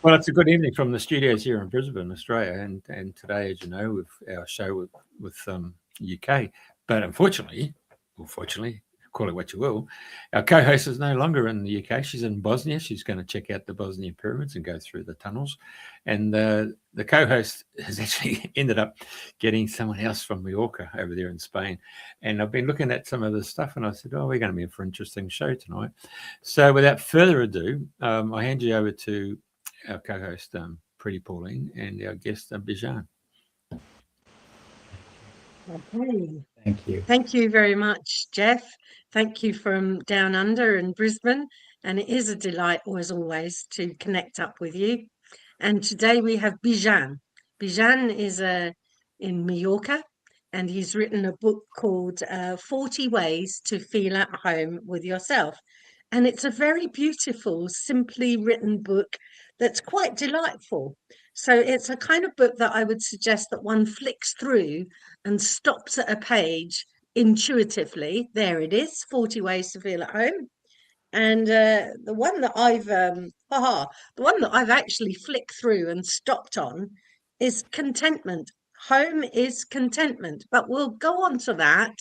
Well, it's a good evening from the studios here in Brisbane, Australia, and today, as you know, with our show with UK. But unfortunately, or fortunately, call it what you will, our co-host is no longer in the UK. She's in Bosnia. She's going to check out the Bosnian pyramids and go through the tunnels. And the co-host has actually ended up getting someone else from Mallorca over there in Spain. And I've been looking at some of the stuff, and I said, "Oh, we're going to be in for an interesting show tonight." So, without further ado, I hand you over to our co-host, Priti, Pauline, and our guest, Bijan. Okay. Thank you. Thank you very much, Jeff. Thank you from down under in Brisbane. And it is a delight, as always, to connect up with you. And today we have Bijan. Bijan is in Mallorca, and he's written a book called 40 Ways to Feel at Home with Yourself. And it's a very beautiful, simply written book that's quite delightful. So it's a kind of book that I would suggest that one flicks through and stops at a page intuitively. There it is, 40 Ways to Feel at Home. And the one that I've actually flicked through and stopped on is contentment. Home is contentment, but we'll go on to that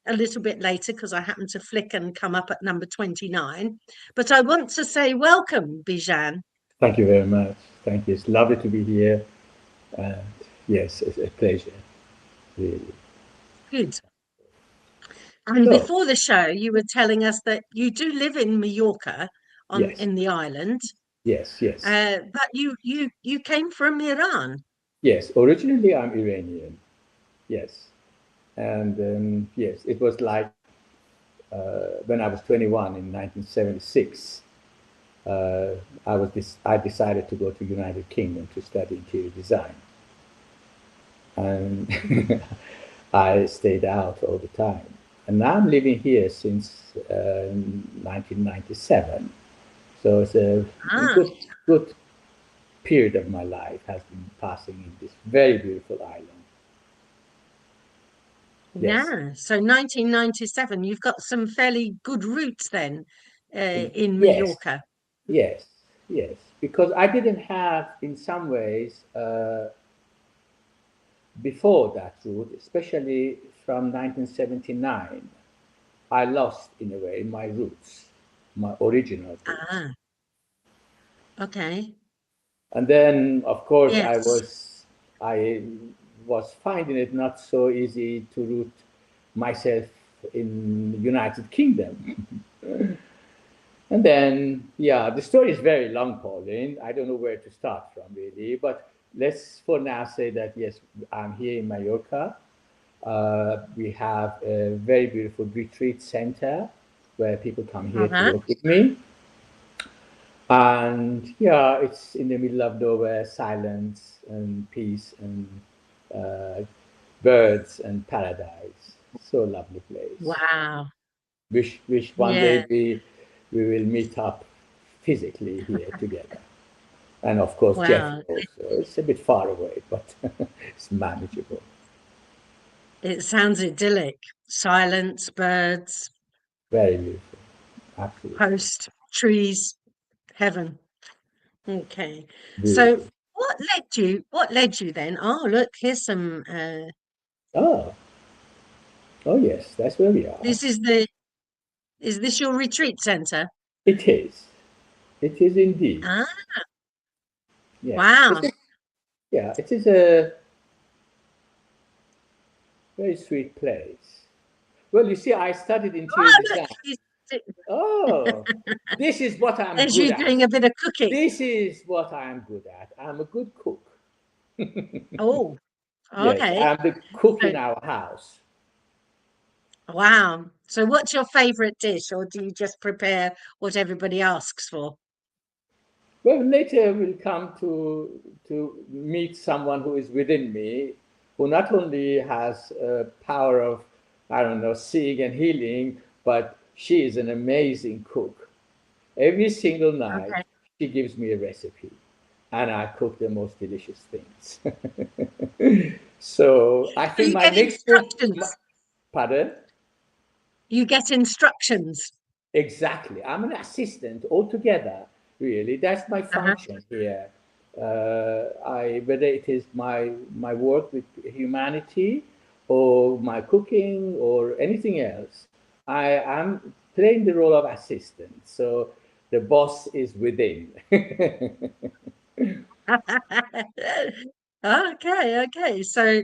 a little bit later because I happen to flick and come up at number 29. But I want to say welcome, Bijan. Thank you very much. Thank you. It's lovely to be here. And yes, it's a pleasure, really. Good. And So, before the show, you were telling us that you do live in Mallorca yes, in the island, yes, yes. but you came from Iran. Yes, originally I'm Iranian. Yes. And yes, it was like when I was 21 in 1976. I decided to go to United Kingdom to study interior design. And I stayed out all the time. And now I'm living here since 1997. So it's a good period of my life has been passing in this very beautiful island. Yes. Yeah, so 1997, you've got some fairly good roots then in Yes, Mallorca. yes, yes. Because I didn't have, in some ways, before that route, especially from 1979, I lost, in a way, my roots, my original roots. Ah, okay. And then, of course, Yes. I was finding it not so easy to root myself in the United Kingdom. And then, yeah, the story is very long, Pauline. I don't know where to start from, really. But let's for now say that, yes, I'm here in Mallorca. We have a very beautiful retreat center where people come here to Uh-huh. work with me. And yeah, it's in the middle of nowhere, silence and peace and uh, birds and paradise. So lovely place. Wow. Wish one Yeah. day we will meet up physically here together. And of course, Jeff Wow. also. It's a bit far away, but it's manageable. It sounds idyllic. Silence, birds, Very beautiful. Absolutely. coast, trees, heaven. Okay. So Beautiful. what led you then? Oh, look, here's some Oh, oh yes, that's where we are. this is this your retreat center? It is. It is indeed. Ah, Yes. wow. Yeah, it is a very sweet place. Well, you see, I studied interior Oh, look, design. he's, Oh, this is what I'm there's good you at. doing a bit of cooking. This is what I'm good at. I'm a good cook. Oh, Yes, okay. I'm the cook So, in our house. wow. So what's your favorite dish, or do you just prepare what everybody asks for? Well, later we'll come to meet someone who is within me, who not only has a power of, I don't know, seeing and healing, but she is an amazing cook. Every single night, Okay. she gives me a recipe, and I cook the most delicious things. So I So think you my get next book, instructions. pardon? You get instructions. Exactly. I'm an assistant altogether, really. That's my Uh-huh. function here. Whether it is my work with humanity, or my cooking, or anything else, I am playing the role of assistant. So the boss is within. Okay. So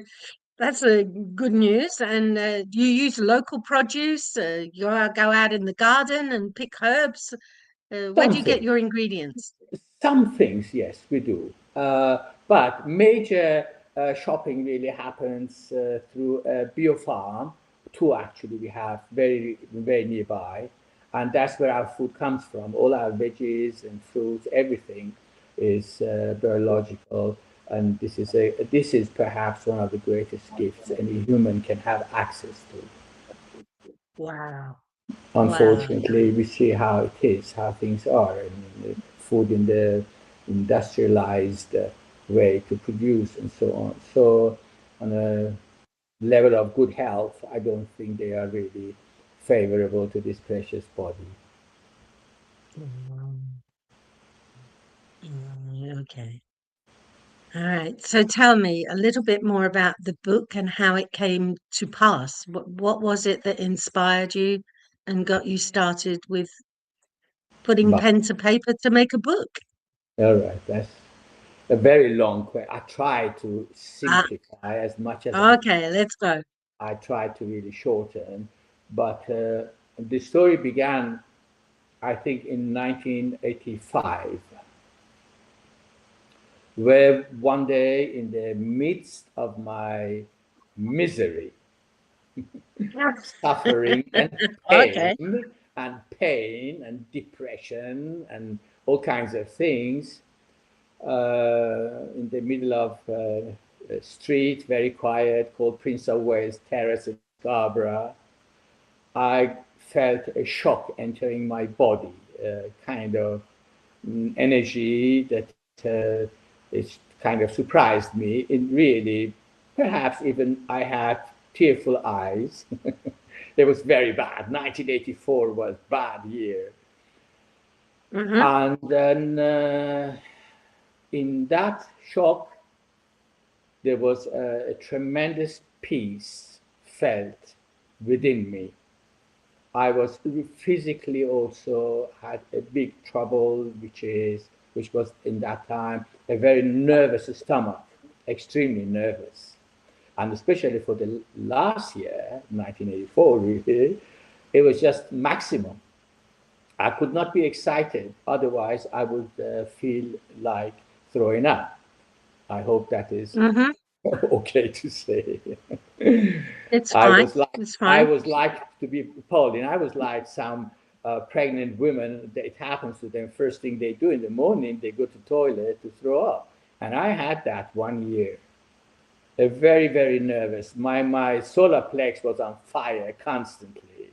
that's a good news. And you use local produce. You go out in the garden and pick herbs. Where do you get Something. your ingredients? Some things, yes, we do. But major shopping really happens through a bio farm. Two actually we have very nearby, and that's where our food comes from. All our veggies and fruits, everything is biological, and this is perhaps one of the greatest gifts any human can have access to. Wow. Wow. Unfortunately, we see how it is, how things are, and the food in the industrialized way to produce and so on. So, on a level of good health, I don't think they are really favorable to this precious body. Okay. All right. So tell me a little bit more about the book and how it came to pass. What was it that inspired you and got you started with putting But pen to paper to make a book? all right, that's a very long question. I try to Ah, simplify as much as I can. okay, let's go. I try to really shorten, but the story began, I think, in 1985, where one day, in the midst of my misery, suffering, Okay. and depression and all kinds of things, in the middle of a street, very quiet, called Prince of Wales Terrace in Scarborough, I felt a shock entering my body, kind of energy that it kind of surprised me. It really, perhaps even I had tearful eyes. It was very bad. 1984 was bad year. Mm-hmm. And then in that shock, there was a tremendous peace felt within me. I was physically also had a big trouble, which was in that time a very nervous stomach, extremely nervous, and especially for the last year, 1984, really, it was just maximum. I could not be excited, otherwise I would feel like throwing up. I hope that is Mm-hmm. okay to say. It's I fine. was like, It's I fine. was like to be Pauline. I was like some pregnant women. It happens to them. First thing they do in the morning, they go to toilet to throw up, and I had that one year. A very nervous. My solar plex was on fire constantly.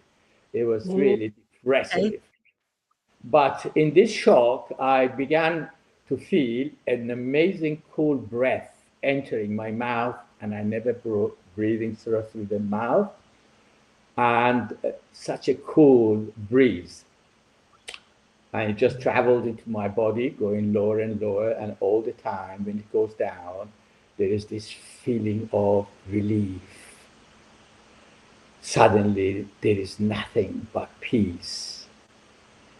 It was really Okay. depressive. But in this shock, I began to feel an amazing cool breath entering my mouth, and I never breathing through the mouth, and such a cool breeze. And it just traveled into my body, going lower and lower, and all the time when it goes down, there is this feeling of relief. Suddenly, there is nothing but peace.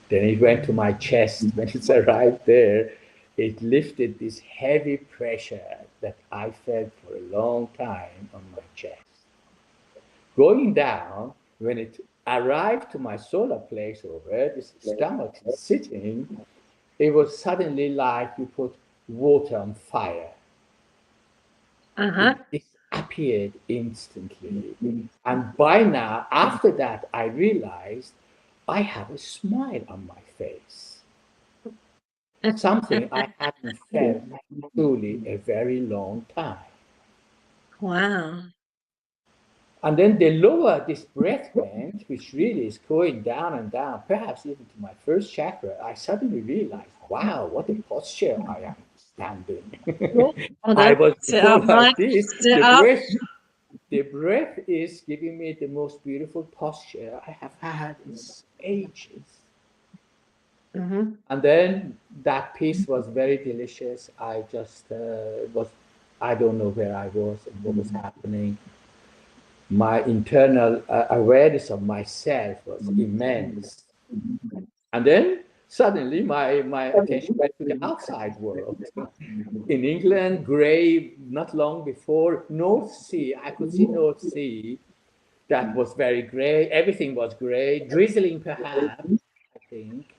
Then it went to my chest. When it arrived there, it lifted this heavy pressure that I felt for a long time on my chest. Going down, when it arrived to my solar plexus, or where the stomach is sitting, it was suddenly like you put water on fire. It Uh-huh. disappeared instantly. And by now, after that, I realized I have a smile on my face. Something I hadn't felt truly a very long time. Wow. And then the lower this breath went, which really is going down and down, perhaps even to my first chakra, I suddenly realized, wow, what a posture I am Well, standing. hold I on. was Sit before up, like Mike. this. Sit up. The breath is giving me the most beautiful posture I have had in ages. Mm-hmm. And then that piece was very delicious. I just I don't know where I was and what was happening. My internal awareness of myself was immense. And then suddenly my attention went to the outside world. In England, grey, not long before, North Sea, I could see North Sea. That was very grey. Everything was grey, drizzling perhaps, I think.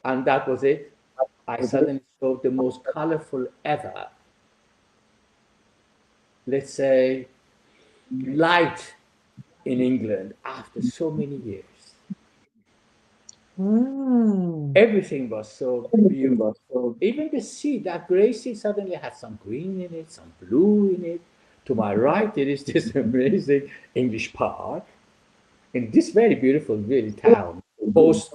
And that was it. I suddenly saw the most colorful ever, let's say, light in England after so many years. Mm. Everything was so beautiful. Even the sea, that gray sea suddenly had some green in it, some blue in it. To my right, there is this amazing English park in this very beautiful really town, coast,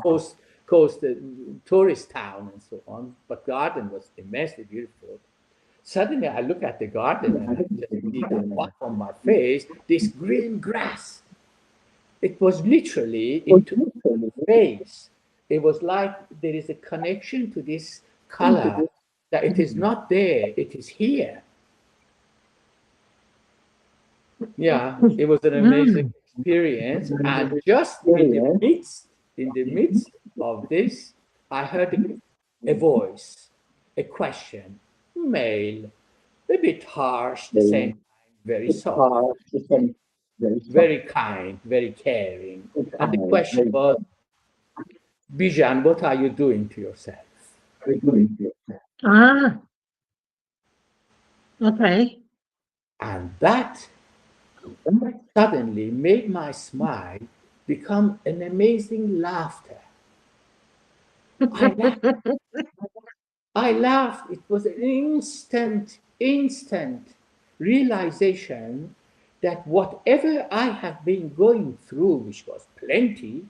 tourist town and so on. But garden was immensely beautiful. Suddenly I look at the garden and I just see the bottom of my face, this green grass. It was literally into my face. It was like there is a connection to this color that it is not there, it is here. Yeah, it was an amazing Mm. experience. And just in the midst of this, I heard a voice, a question, male, a bit harsh, the same time, very soft, very kind, very caring. And the question was, Bijan, what are you doing to yourself? Ah, okay. And that suddenly made my smile become an amazing laughter. I laughed. I laughed. It was an instant realization that whatever I have been going through, which was plenty,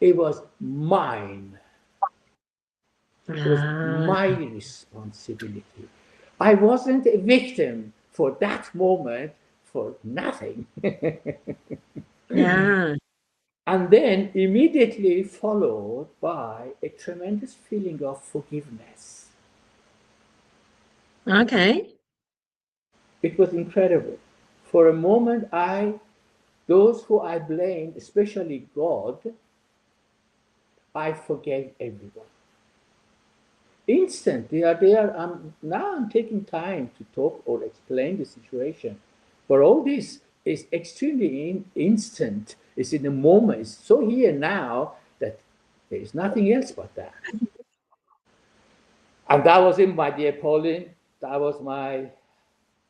it was mine. It was Ah, my responsibility. I wasn't a victim for that moment for nothing. yeah. And then immediately followed by a tremendous feeling of forgiveness. Okay. It was incredible. For a moment, those who I blamed, especially God, I forgave everyone. Instantly, now I'm taking time to talk or explain the situation. But all this is extremely instant. It's in the moment. It's so here now that there is nothing else but that. And that was it, my dear Pauline. That was my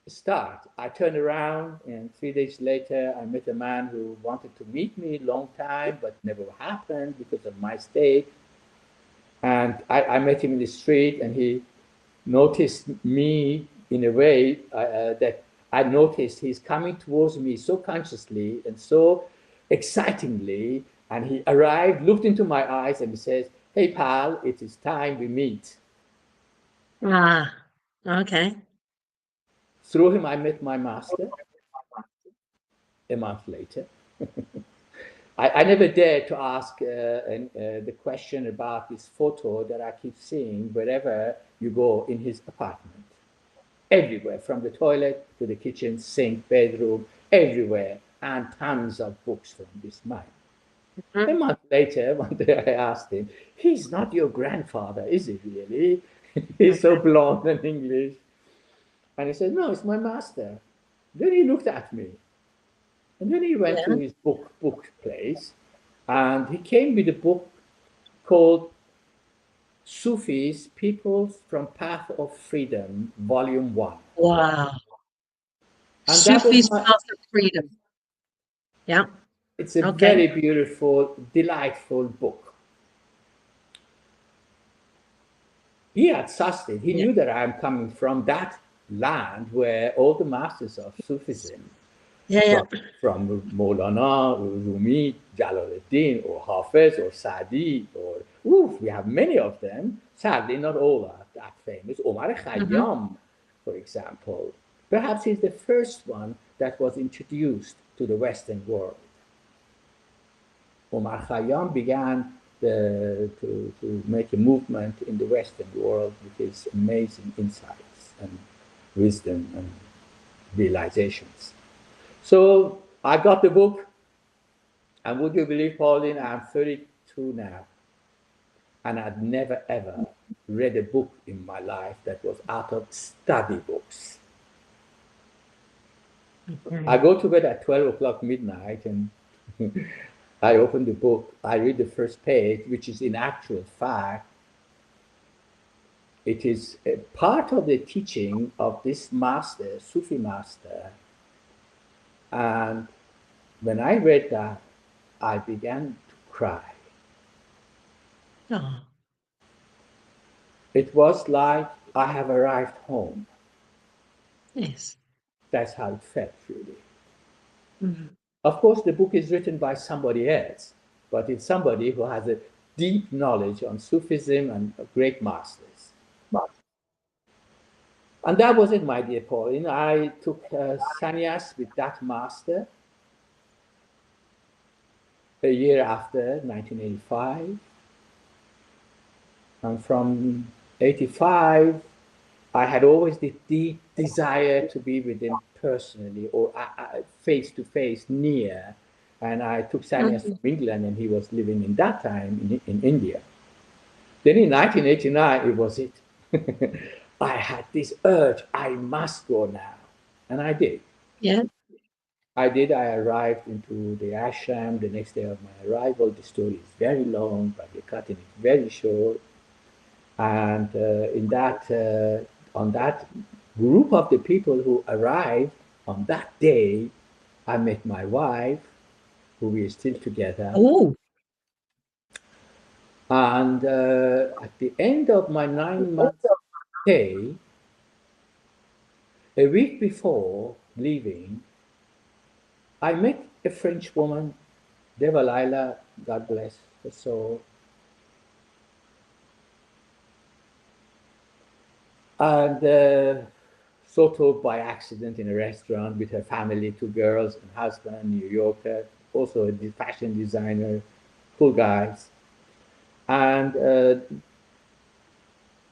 start. I turned around, and 3 days later, I met a man who wanted to meet me long time, but never happened because of my state. And I met him in the street, and he noticed me in a way that I noticed he's coming towards me so consciously and so excitingly. And he arrived, looked into my eyes, and he says, "Hey, pal, it is time we meet." Ah, okay. Through him, I met my master a month later. I never dared to ask the question about this photo that I keep seeing wherever you go in his apartment. Everywhere, from the toilet to the kitchen, sink, bedroom, everywhere, and tons of books from this man. A Mhm. month later, one day I asked him, "He's not your grandfather, is he really?" He's so blonde and English. And he said, "No, it's my master." Then he looked at me. And then he went to Yeah. his book place, and he came with a book called Sufis, Peoples from Path of Freedom, Volume 1. Wow. And that was Sufi's my, Path of Freedom. Yeah. it's a Okay. very beautiful, delightful book. He had sussed it. He Yeah. knew that I'm coming from that land where all the masters of Sufism, Yeah. Yeah. from Maulana, Rumi, Jalaluddin, or Hafiz, or Sadi, or we have many of them. Sadly, not all are that famous. Omar Mhm. Khayyam, for example, perhaps he's the first one that was introduced to the Western world. Omar Khayyam began to make a movement in the Western world with his amazing insights and wisdom and realizations. So I got the book, and would you believe, Pauline, I'm 32 now, and I'd never ever read a book in my life that was out of study books. I go to bed at 12 o'clock midnight, and I open the book, I read the first page, which is in actual fact, it is a part of the teaching of this master, Sufi master. And when I read that, I began to cry. Oh. It was like I have arrived home. Yes. That's how it felt, really. Mm-hmm. Of course, the book is written by somebody else, but it's somebody who has a deep knowledge on Sufism and great masters. And that was it, my dear Pauline. I took sannyas with that master a year after, 1985. And from 85, I had always the deep desire to be with him personally or face to face, near. And I took sannyas from England, and he was living in that time in India. Then in 1989, it was it. I had this urge, I must go now. And I did. Yeah. I did. I arrived into the ashram the next day of my arrival. The story is very long, but we're cutting it very short. And on that group of the people who arrived on that day, I met my wife, who we are still together. Oh. And at the end of my 9-month stay, a week before leaving, I met a French woman, Devalaila, God bless her soul. And sort of by accident in a restaurant with her family, 2 girls and husband, New Yorker, also a fashion designer, cool guys. And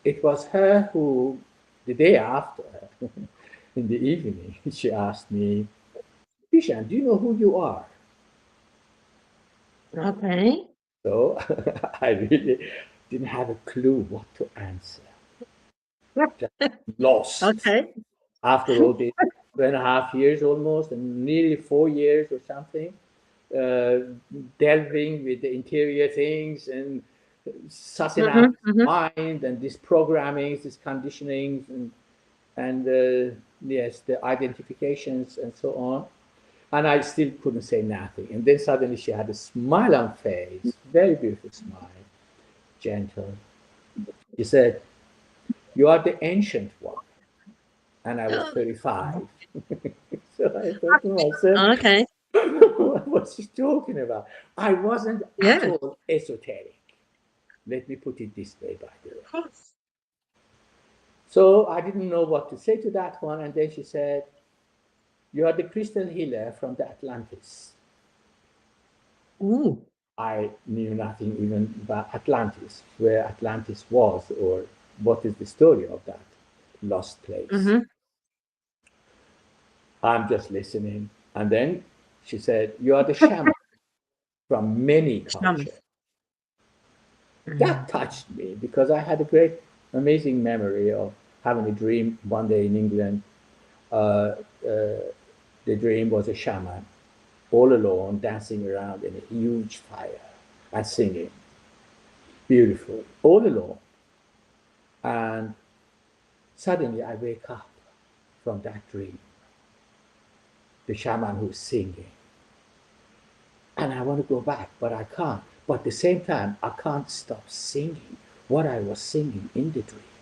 it was her who, the day after, in the evening, she asked me, Bijan, do you know who you are? Okay. So I really didn't have a clue what to answer. Just lost. Okay. After all these 2.5 years almost, and nearly 4 years or something, delving with the interior things and sussing out mind and these programmings, these conditionings, and yes, the identifications and so on. And I still couldn't say nothing. And then suddenly she had a smile on face, very beautiful smile, gentle. She said, "You are the ancient one." And I was 35. So I thought to myself, Okay. what's she talking about? I wasn't at Yeah. all esoteric. Let me put it this way, by the way. Of course. So I didn't know what to say to that one. And then she said, "You are the crystal healer from the Atlantis." Ooh. I knew nothing even about Atlantis, where Atlantis was, or what is the story of that lost place. Mm-hmm. I'm just listening. And then she said, "You are the shaman from many cultures." That touched me because I had a great, amazing memory of having a dream one day in England. The dream was a shaman all alone dancing around in a huge fire and singing. Beautiful, all alone. And suddenly I wake up from that dream. The shaman who's singing. And I want to go back, but I can't. But at the same time, I can't stop singing what I was singing in the dream.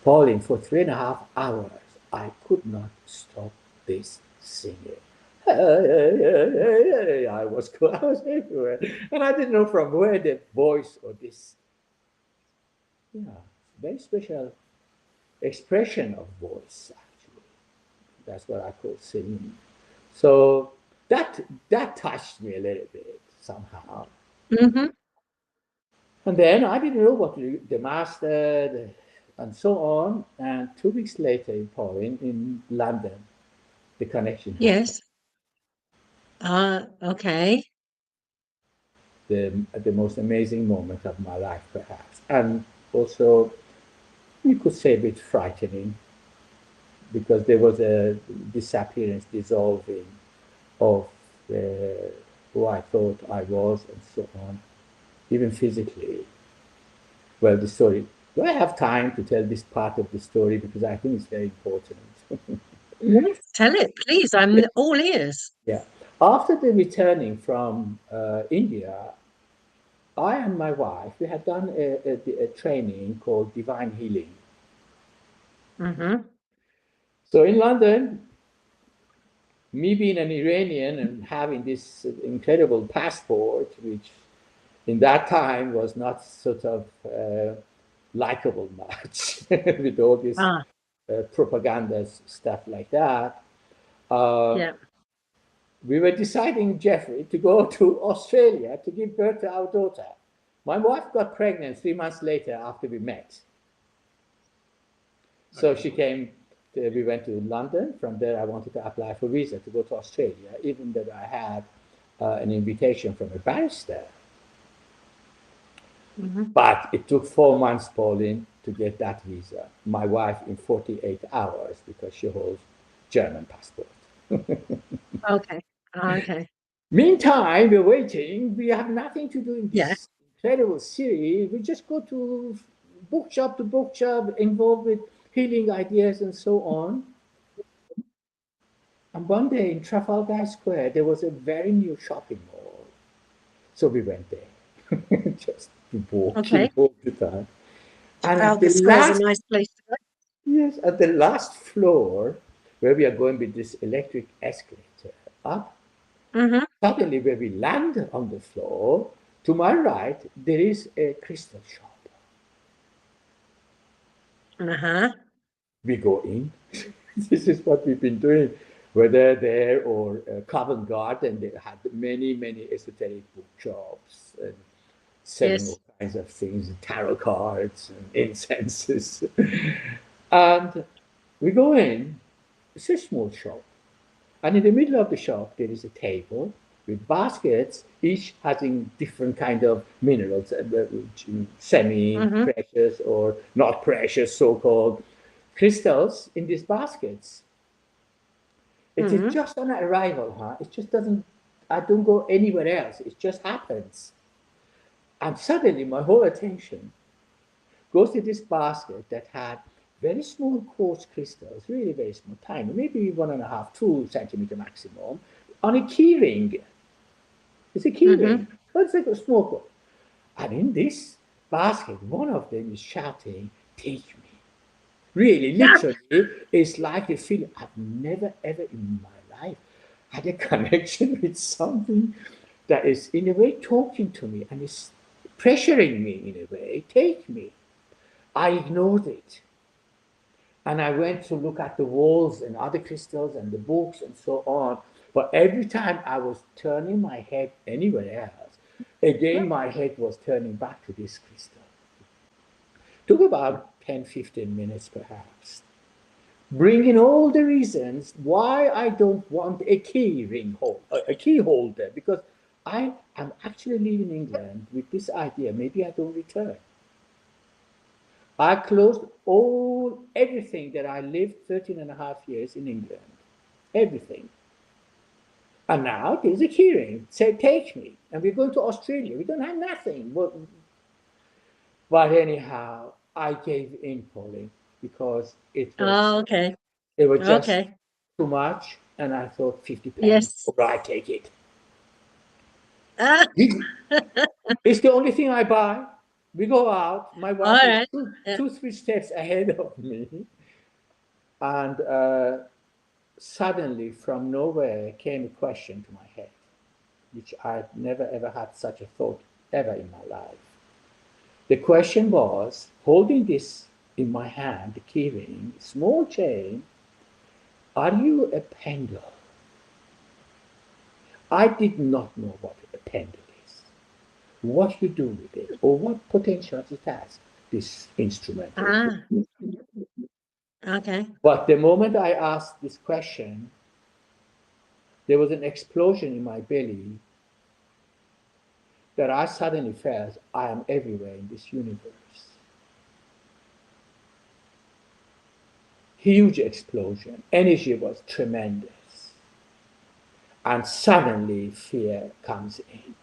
Pauline, for 3.5 hours, I could not stop this singing. I was everywhere. And I didn't know from where the voice or this, very special expression of voice, actually. That's what I call singing. So that touched me a little bit somehow. Mm-hmm. And then I didn't know what to do, the master, and so on. And 2 weeks later in Pauline, in London, the connection happened. Yes. Okay. The most amazing moment of my life, perhaps. And also, you could say a bit frightening, because there was a disappearance, dissolving of who I thought I was, and so on, even physically. Well, the story. Do I have time to tell this part of the story? Because I think it's very important. Yes, tell it, please. I'm all ears. Yeah. After the returning from India, I and my wife, we had done a training called Divine Healing. Mm-hmm. So in London, me being an Iranian and having this incredible passport, which in that time was not sort of likable much with all this Ah, propaganda stuff like that, uh, yeah. we were deciding, Jeffrey, to go to Australia to give birth to our daughter. My wife got pregnant 3 months later after we met. So she came, we went to London. From there, I wanted to apply for visa to go to Australia, even though I had an invitation from a barrister. Mm-hmm. But it took 4 months, Pauline, to get that visa. My wife in 48 hours, because she holds German passport. Okay. Okay. Meantime, we're waiting. We have nothing to do in Yeah. this incredible series. We just go to bookshop, involved with healing ideas and so on. And one day in Trafalgar Square, there was a very new shopping mall. So we went there, just to walking Okay. all the time. And at Trafalgar the Square's a last, nice place to go. yes, at the last floor, where we are going with this electric escalator up, Mm-hmm. suddenly, where we land on the floor, to my right, there is a crystal shop. Uh-huh. We go in. This is what we've been doing, whether there or Covent Garden. They had many, many esoteric bookshops and selling Yes. all kinds of things, tarot cards and incenses. And we go in. It's a small shop. And in the middle of the shop, there is a table with baskets, each having different kind of minerals, Mm-hmm. semi-precious or not precious, so-called crystals in these baskets. It is Mm-hmm. just on arrival, huh? It just doesn't, I don't go anywhere else. It just happens. And suddenly my whole attention goes to this basket that had very small quartz crystals, really very small, tiny, maybe 1.5, 2 centimeter maximum, on a key ring. It's a key Mm-hmm. ring. Well, it's like a small quartz. And in this basket, one of them is shouting, "Take me." Really, Yeah. literally, it's like a feeling I've never ever in my life had a connection with something that is in a way talking to me and is pressuring me in a way. Take me. I ignored it. And I went to look at the walls and other crystals and the books and so on. But every time I was turning my head anywhere else, again my head was turning back to this crystal. Took about 10, 15 minutes perhaps. Bringing all the reasons why I don't want a a key holder, because I am actually leaving England with this idea. Maybe I don't return. I closed everything that I lived 13 and a half years in England. Everything. And now there's a hearing. Say, take me. And we're going to Australia. We don't have nothing. But anyhow, I gave in, Pauline, because Oh, okay. it was just Okay. too much. And I thought 50 pence. Yes. All right, take it. Ah, It's the only thing I buy. We go out. My all wife is right. Yeah. 3 steps ahead of me. And suddenly, from nowhere, came a question to my head, which I'd never ever had such a thought ever in my life. The question was, holding this in my hand, the keyring, small chain, are you a pendle? I did not know what a pendle is. what you do with it, or what potential it has, this instrument. Ah, okay. But the moment I asked this question, there was an explosion in my belly that I suddenly felt I am everywhere in this universe. Huge explosion. Energy was tremendous. And suddenly fear comes in.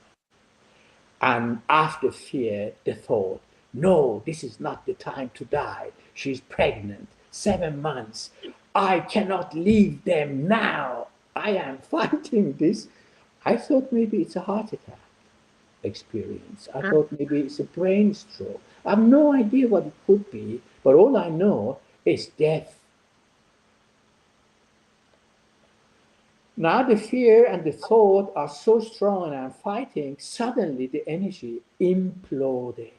And after fear, the thought, no, this is not the time to die. She's pregnant, 7 months. I cannot leave them now. I am fighting this. I thought maybe it's a heart attack experience. I thought maybe it's a brain stroke. I have no idea what it could be, but all I know is death. Now the fear and the thought are so strong and I'm fighting, suddenly the energy imploded.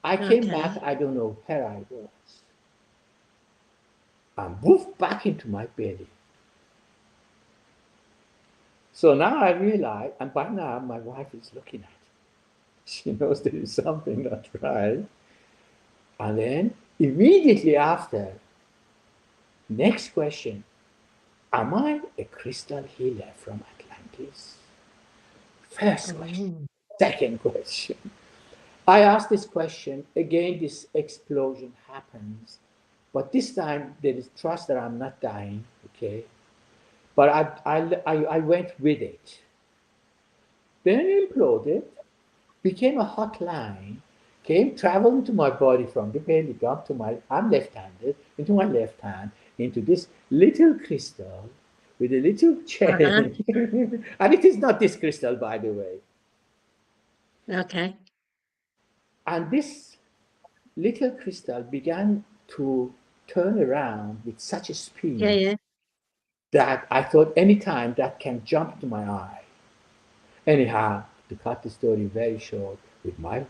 I came back, I don't know where I was. And moved back into my belly. So now I realize, and by now my wife is looking at it. She knows there is something not right. And then immediately after, next question, am I a crystal healer from Atlantis? First question. Second question. I ask this question, again this explosion happens, but this time there is trust that I'm not dying, okay? But I went with it. Then it imploded, became a hotline, traveled into my body from the belly up to I'm left-handed, into my left hand, into this little crystal with a little chain. And it is not this crystal, by the way. Okay. And this little crystal began to turn around with such a speed that I thought anytime that can jump to my eye. Anyhow, to cut the story very short, with my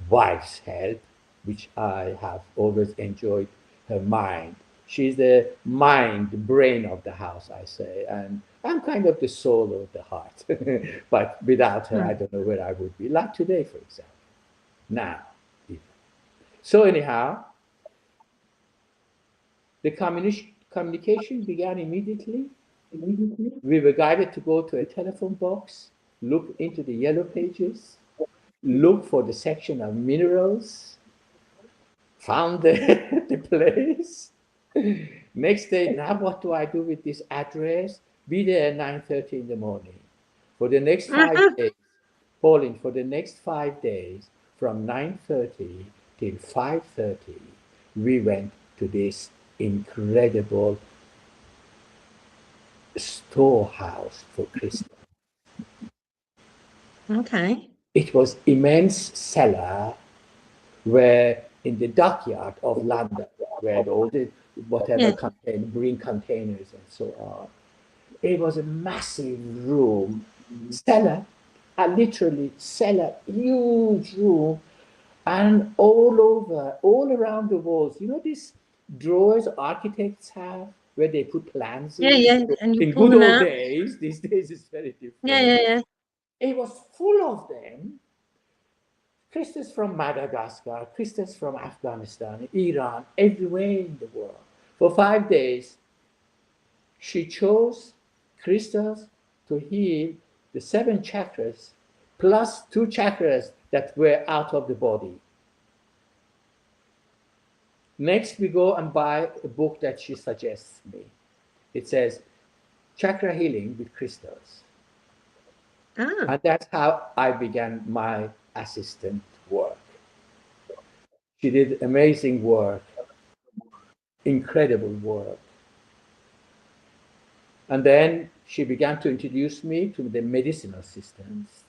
wife's help, which I have always enjoyed her mind. She's the mind, the brain of the house, I say, and I'm kind of the soul of the heart. But without her, I don't know where I would be, like today, for example. Now, even. So anyhow, the communication began immediately. We were guided to go to a telephone box, look into the yellow pages, look for the section of minerals, found the place. Next day, now what do I do with this address? Be there at 9:30 in the morning. For the next 5 days, Pauline, for the next 5 days, from 9:30 till 5:30, we went to this incredible storehouse for crystal. Okay. It was immense cellar where in the dockyard of London, where all the whatever marine containers and so on. It was a massive room, cellar, literally cellar, huge room, and all over, all around the walls. You know these drawers architects have where they put plans in? And you In pull good them old out. days, these days it's very different. Yeah. It was full of them. Christians from Madagascar, Christians from Afghanistan, Iran, everywhere in the world. For 5 days, she chose crystals to heal the 7 chakras plus 2 chakras that were out of the body. Next, we go and buy a book that she suggests me. It says Chakra Healing with Crystals. And that's how I began my assistant work. She did amazing work, incredible work. And then she began to introduce me to the medicinal systems,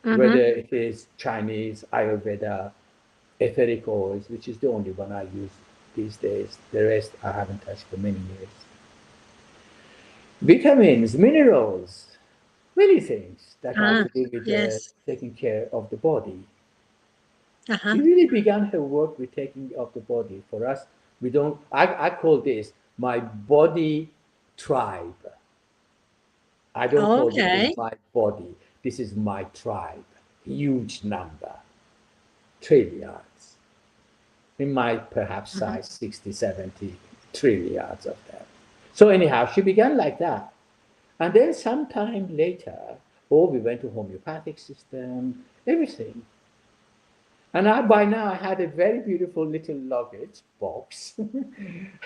whether it is Chinese, Ayurveda, etheric oils, which is the only one I use these days. The rest I haven't touched for many years. Vitamins, minerals, many things that have to do with taking care of the body. She really began her work with taking care of the body. For us, we don't, I call this my body tribe. I don't call Okay. this my body. This is my tribe. Huge number. Trillions. In my perhaps size, 60, 70 trillions of them. So anyhow, she began like that. And then sometime later, we went to homeopathic system, everything. And by now I had a very beautiful little luggage box. And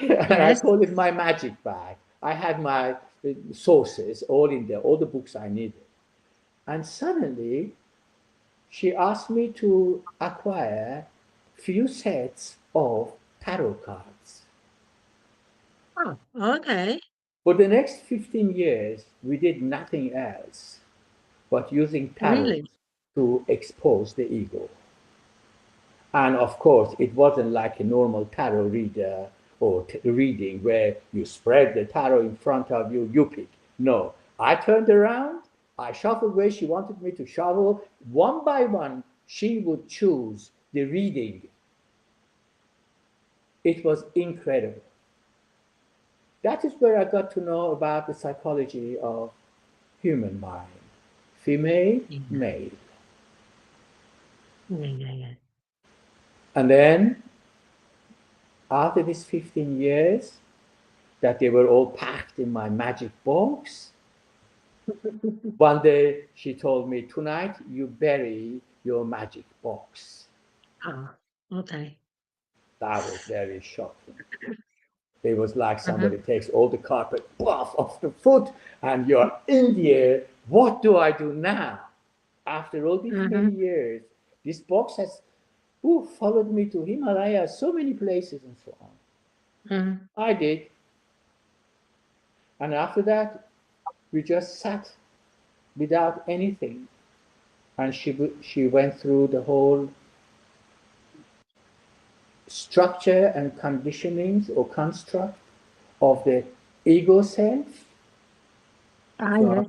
I Yes. called it my magic bag. I had my sources all in there, all the books I needed. And suddenly she asked me to acquire few sets of tarot cards. Oh, okay. For the next 15 years, we did nothing else but using tarot Really? to expose the ego. And of course, it wasn't like a normal tarot reader or reading where you spread the tarot in front of you, you pick. No, I turned around, I shuffled where she wanted me to shuffle. One by one, she would choose the reading. It was incredible. That is where I got to know about the psychology of human mind. Female, male. Yeah. And then, after these 15 years, that they were all packed in my magic box, one day she told me, tonight you bury your magic box. Oh, okay. That was very shocking. It was like somebody takes all the carpet off the foot and you're in the air. What do I do now? After all these many years, this box has followed me to Himalaya, so many places and so on. I did. And after that, we just sat without anything. And she went through the whole structure and conditionings or construct of the ego self. Yes.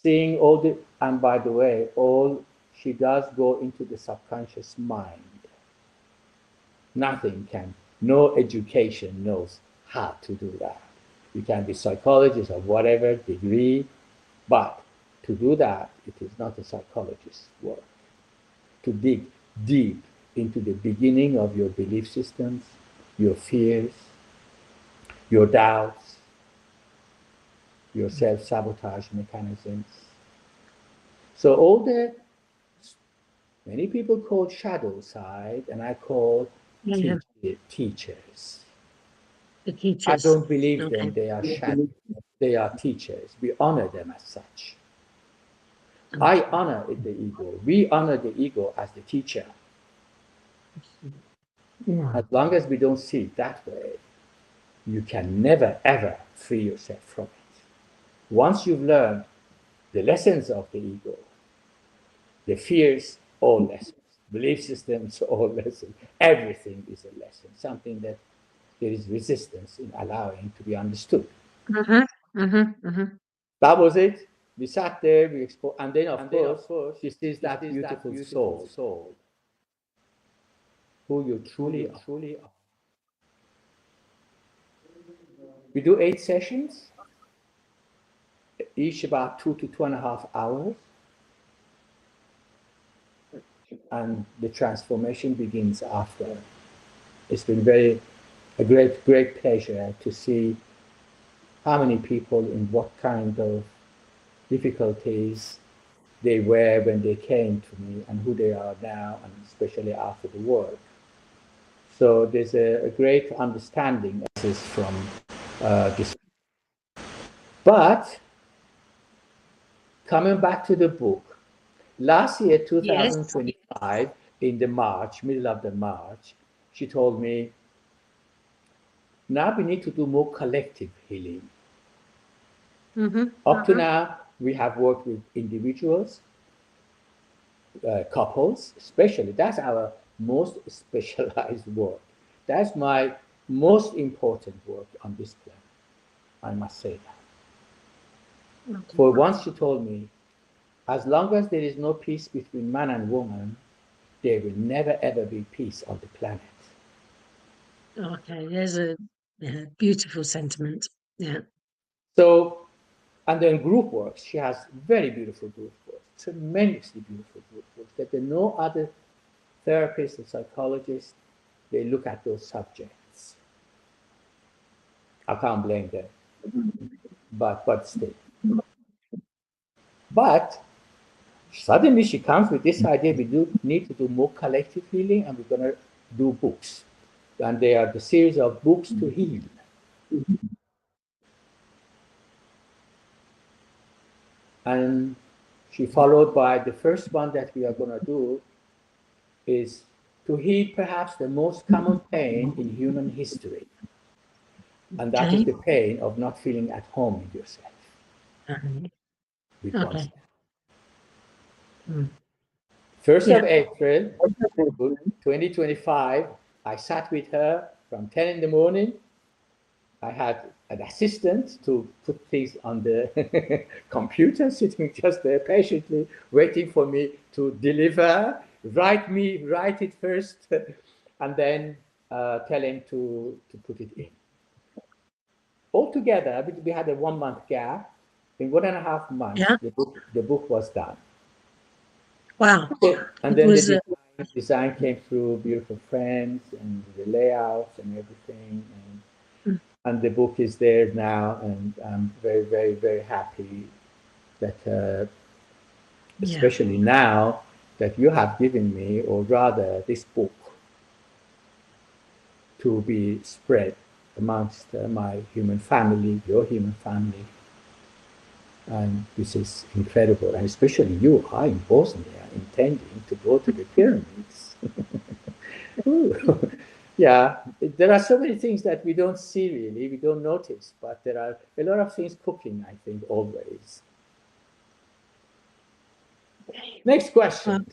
Seeing all the, and by the way, all she does go into the subconscious mind. Nothing can, no education knows how to do that. You can be psychologist or whatever degree, but to do that, it is not a psychologist's work. To dig deep into the beginning of your belief systems, your fears, your doubts, your self-sabotage mechanisms. So all the, many people call shadow side, and I call teachers. The teachers. I don't believe them, they are shadows. They are teachers. We honor them as such. I honor the ego. We honor the ego as the teacher. As long as we don't see it that way, you can never, ever free yourself from it. Once you've learned the lessons of the ego, the fears, all lessons, belief systems, all lessons, everything is a lesson, something that there is resistance in allowing to be understood. That was it. We sat there, we exposed, and then of course, she sees that beautiful soul, who you truly are. We do 8 sessions, each about 2 to 2.5 hours, and the transformation begins after. It's been a great pleasure to see how many people in what kind of difficulties they were when they came to me and who they are now, and especially after the work. So there's a great understanding from this. But coming back to the book, last year, 2025, in the March, middle of the March, she told me, now we need to do more collective healing. Up to now, we have worked with individuals, couples, especially. That's our most specialized work. That's my most important work on this planet. I must say that. For once she told me, as long as there is no peace between man and woman, there will never ever be peace on the planet. Okay, there's a beautiful sentiment. Yeah. So And then group works. She has very beautiful group work, tremendously beautiful group work that there are no other therapists or psychologists, they look at those subjects. I can't blame them, but still. But suddenly she comes with this idea: we do need to do more collective healing, and we're going to do books, and they are the series of books to heal. And she followed by the first one that we are going to do is to heal perhaps the most common pain in human history. And that is the pain of not feeling at home with yourself, with oneself. 1st of April, 2025, I sat with her from 10 in the morning. I had an assistant to put things on the computer, sitting just there patiently, waiting for me to deliver, write it first, and then tell him to put it in. Altogether, we had a 1 month gap. In 1.5 months, the book was done. Wow. And then the design came through, beautiful frames and the layouts and everything. And the book is there now, and I'm very, very, very happy that, especially now that you have given me, or rather this book, to be spread amongst my human family, your human family. And this is incredible. And especially you are in Bosnia, intending to go to the pyramids. Yeah, there are so many things that we don't see really, we don't notice, but there are a lot of things cooking, I think, always. Next question.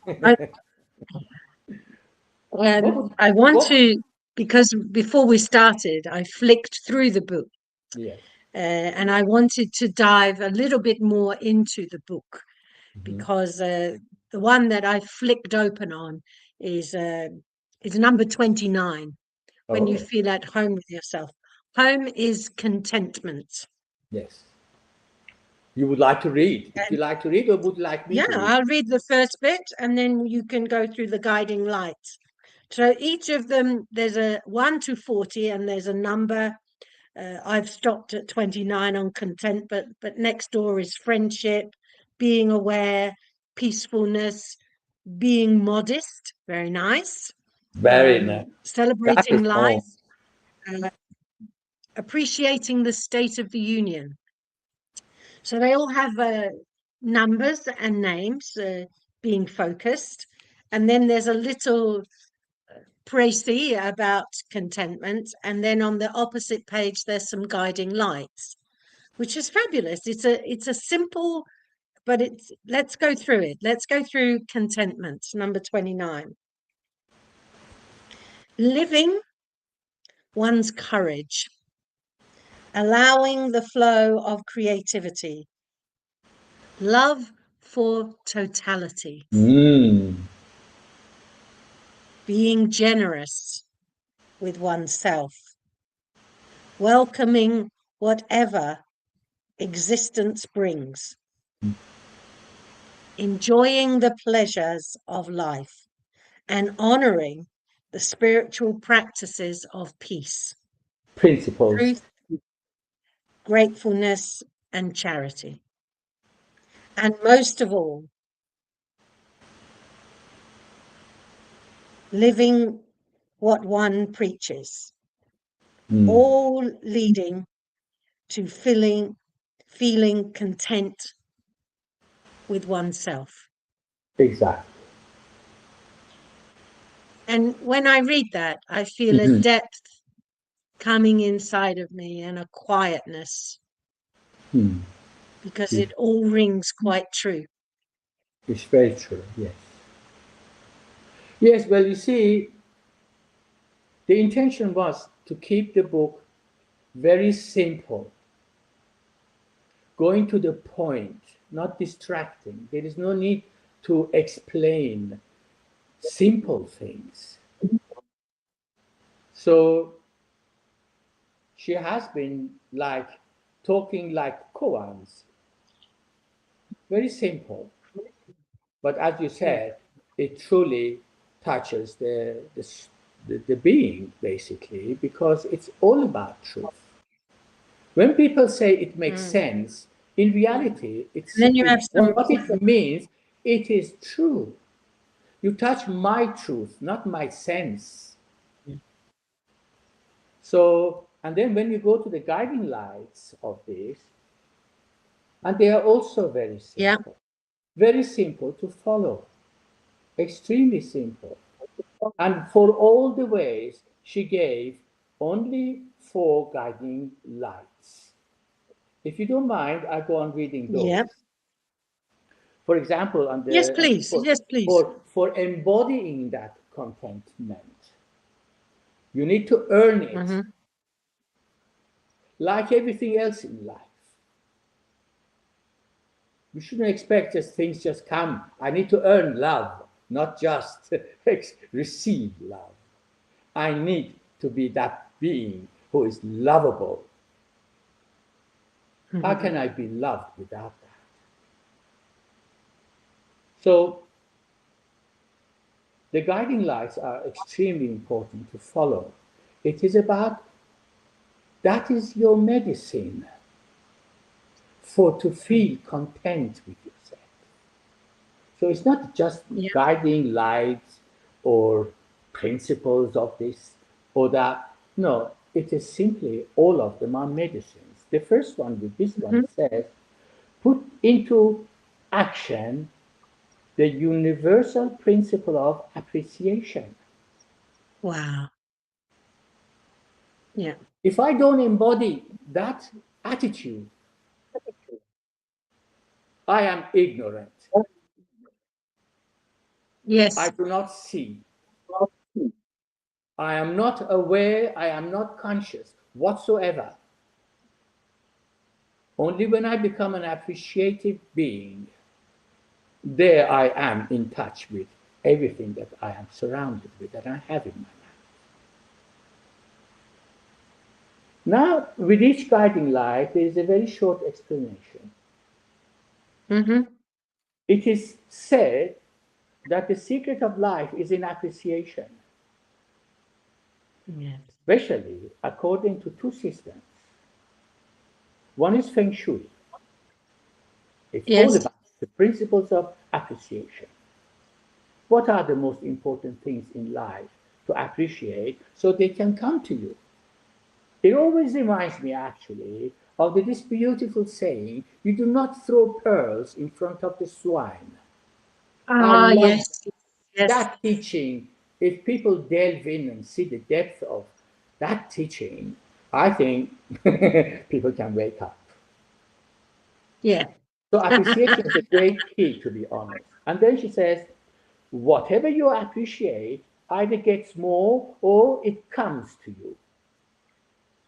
I want to, because before we started, I flicked through the book. Yes. And I wanted to dive a little bit more into the book, because the one that I flicked open on is number 29. When you feel at home with yourself. Home is contentment. Yes. You would like to read? Would you like to read, or would you like me to read? I'll read the first bit, and then you can go through the guiding lights. So each of them, there's a 1 to 40, and there's a number. I've stopped at 29 on content, but next door is friendship, being aware, peacefulness, being modest. Very nice. Very nice. Celebrating life. Appreciating the state of the union. So they all have numbers and names, being focused. And then there's a little précis about contentment. And then on the opposite page, there's some guiding lights, which is fabulous. It's a simple, but let's go through it. Let's go through contentment, number 29. Living one's courage. Allowing the flow of creativity. Love for totality. Being generous with oneself. Welcoming whatever existence brings. Enjoying the pleasures of life and honoring the spiritual practices of peace. Principles. Truth, gratefulness, and charity. And most of all, living what one preaches, all leading to feeling content with oneself. Exactly. And when I read that, I feel a depth coming inside of me and a quietness, because it all rings quite true. It's very true, yes. Yes, well, you see, the intention was to keep the book very simple, going to the point, not distracting. There is no need to explain simple things. So she has been like talking like koans, Very simple. But as you said, it truly touches the being, basically, because it's all about truth. When people say it makes sense, in reality, it's And then you simply have some. what it means. It is true. You touch my truth, not my sense. So, and then when you go to the guiding lights of this, and they are also Yeah. very simple to follow, extremely simple. And for all the ways, she gave only 4 guiding lights. If you don't mind, I go on reading those. Yeah. For example, on Yes, the please. Yes, please. for embodying that contentment, you need to earn it, Mm-hmm. like everything else in life. You shouldn't expect just things just come. I need to earn love, not just receive love. I need to be that being who is lovable. How can I be loved without that? So the guiding lights are extremely important to follow. It is about that is your medicine for to feel content with yourself. So it's not just Yeah. guiding lights or principles of this or that. No, it is simply all of them are medicines. The first one with this one says, put into action the universal principle of appreciation. Wow. Yeah. If I don't embody that attitude, I am ignorant. I Yes. do not see. I am not aware. I am not conscious whatsoever. Only when I become an appreciative being, there I am in touch with everything that I am surrounded with, that I have in my life. Now, with each guiding light, there is a very short explanation. Mm-hmm. It is said that the secret of life is in appreciation, Yes. especially according to 2 systems. One is Feng Shui. It's all Yes. about the principles of appreciation. What are the most important things in life to appreciate so they can come to you? It always reminds me, actually, of this beautiful saying, you do not throw pearls in front of the swine. I Ah, love yes. Yes. that teaching. If people delve in and see the depth of that teaching, I think people can wake up. Yeah. So appreciation is a great key, to be honest. And then she says, whatever you appreciate either gets more or it comes to you.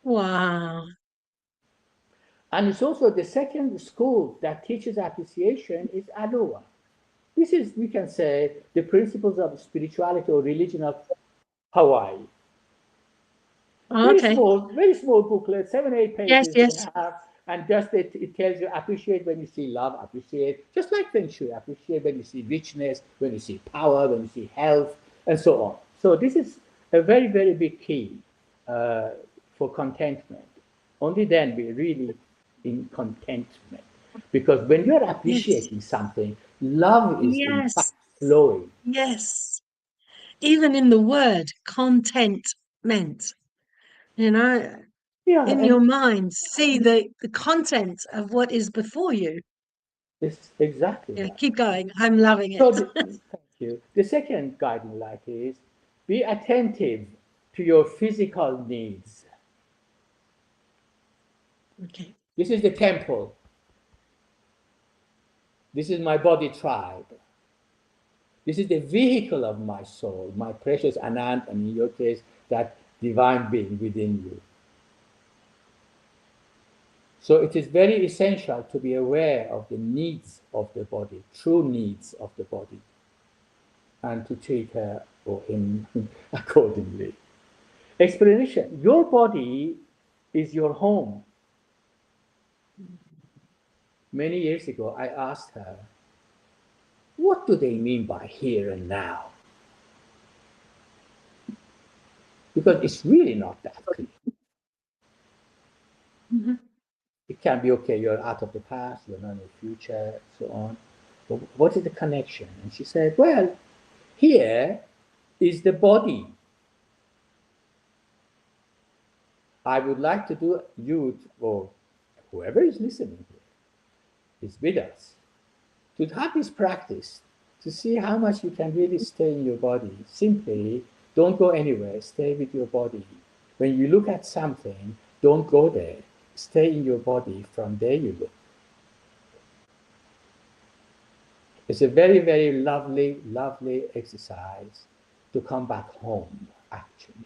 Wow. And it's also the second school that teaches appreciation is Aloha. This is, we can say, the principles of spirituality or religion of Hawaii. Okay. Very small booklet, 7, 8 Yes, pages they yes. have, and just it tells you appreciate when you see love, appreciate, just like Feng Shui, appreciate when you see richness, when you see power, when you see health, and so on. So this is a very, very big key uh, for contentment. Only then we're really in contentment. Because when you're Yes. appreciating something, love is in fact Yes. flowing. Yes. Even in the word contentment, you know, Yeah, in your and mind, see the content of what is before you. it's exactly Yeah, that. keep going. I'm loving it. So, thank you. The second guiding light is be attentive to your physical needs. Okay. This is the temple. This is my body tribe. This is the vehicle of my soul, my precious Anand, and in your case, that divine being within you. So it is very essential to be aware of the needs of the body, true needs of the body, and to treat her or him accordingly. Explanation. Your body is your home. many years ago, I asked her, what do they mean by here and now? Because it's really not that clear. Mm-hmm. It can be, okay, you're out of the past, you're not in the future, and so on. But what is the connection? And she said, well, here is the body. I would like to do you, or whoever is listening here, is with us, to have this practice, to see how much you can really stay in your body. Simply don't go anywhere, stay with your body. When you look at something, don't go there. Stay in your body, from there you look. It's a very, very lovely, lovely exercise to come back home, actually.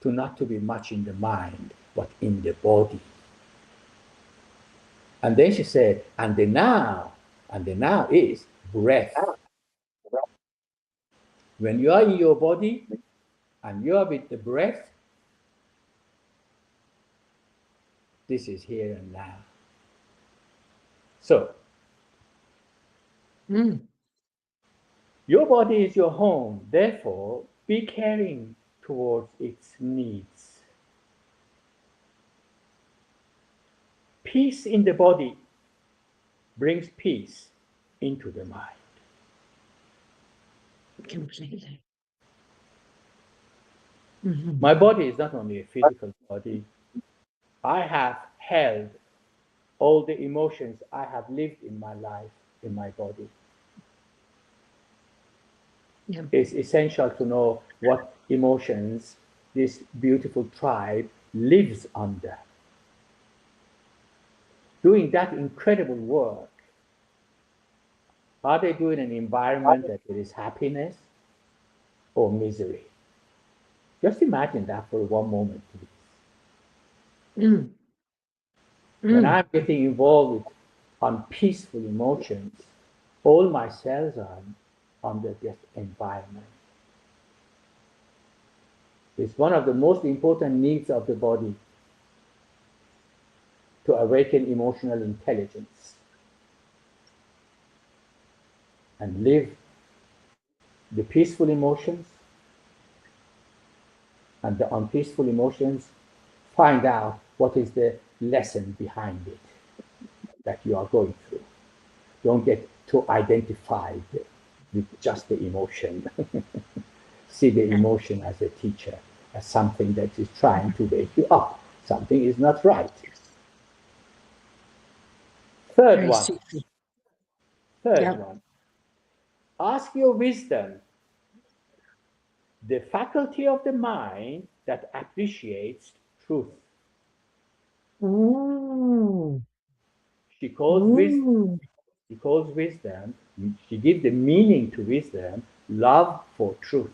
To not to be much in the mind, but in the body. And then she said, and the now is breath. When you are in your body and you are with the breath, this is here and now. So, your body is your home, therefore, be caring towards its needs. Peace in the body brings peace into the mind. Completely. My body is not only a physical body. I have held all the emotions I have lived in my life in my body. Yeah. It's essential to know what emotions this beautiful tribe lives under. Doing that incredible work, are they doing an environment that there is happiness or misery? Just imagine that for one moment, please. When I'm getting involved with unpeaceful emotions, all my cells are under that environment. It's one of the most important needs of the body to awaken emotional intelligence and live the peaceful emotions and the unpeaceful emotions. Find out what is the lesson behind it that you are going through. Don't get too identified with just the emotion. See the emotion as a teacher, as something that is trying to wake you up. Something is not right. Third one. Ask your wisdom, the faculty of the mind that appreciates truth. She calls wisdom, she gives the meaning to wisdom, love for truth.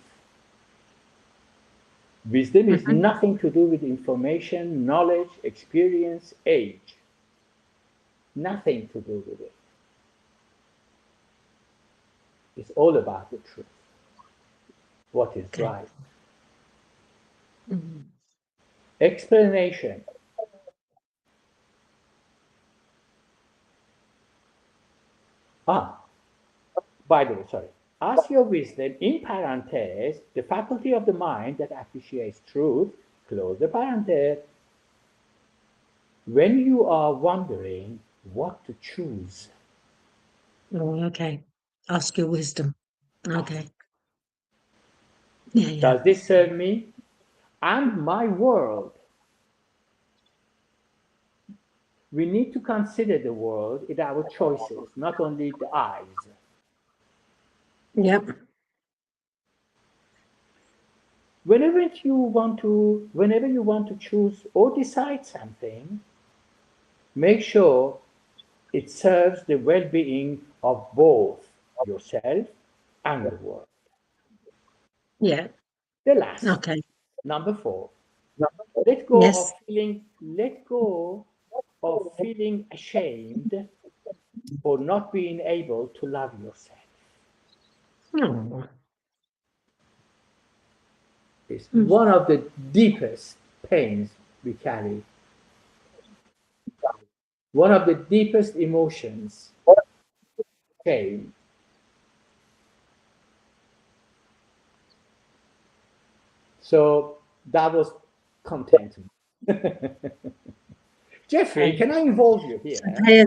Wisdom is nothing to do with information, knowledge, experience, age. Nothing to do with it. It's all about the truth. What is right. Explanation. By the way, sorry. Ask your wisdom, in parentheses, the faculty of the mind that appreciates truth, close the parentheses, when you are wondering what to choose. Oh, okay. Ask your wisdom. Okay. Does this serve me and my world? We need to consider the world in our choices, not only the eyes. Yep. Whenever you want to choose or decide something, make sure it serves the well-being of both yourself and the world. Yeah. The last, Okay. number 4. Let go Yes. of feeling ashamed for not being able to love yourself. It's one of the deepest pains we carry. one of the deepest emotions, shame. So that was contentment. Jeffrey, can I involve you here?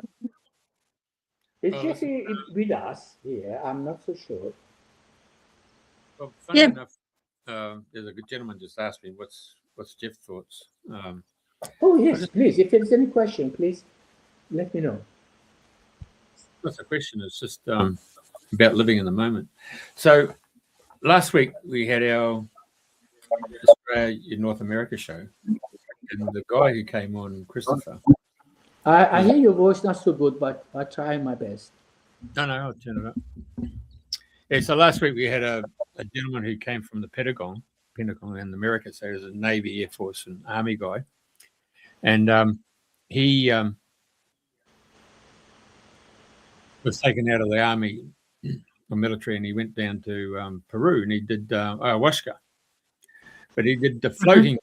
Is Jeffrey with us here? I'm not so sure. Well, funny enough, there's a good gentleman just asked me what's Jeff's thoughts. Oh yes, please. If there's any question, please let me know. What's the question? It's just about living in the moment. So last week we had our Australia in North America show, and the guy who came on, Christopher. I hear your voice not so good, but I try my best. No, I'll turn it up. Yeah, so last week we had a gentleman who came from the Pentagon in America. So he was a Navy, Air Force, and Army guy. And he was taken out of the Army or military, and he went down to Peru, and he did ayahuasca. But he did the floating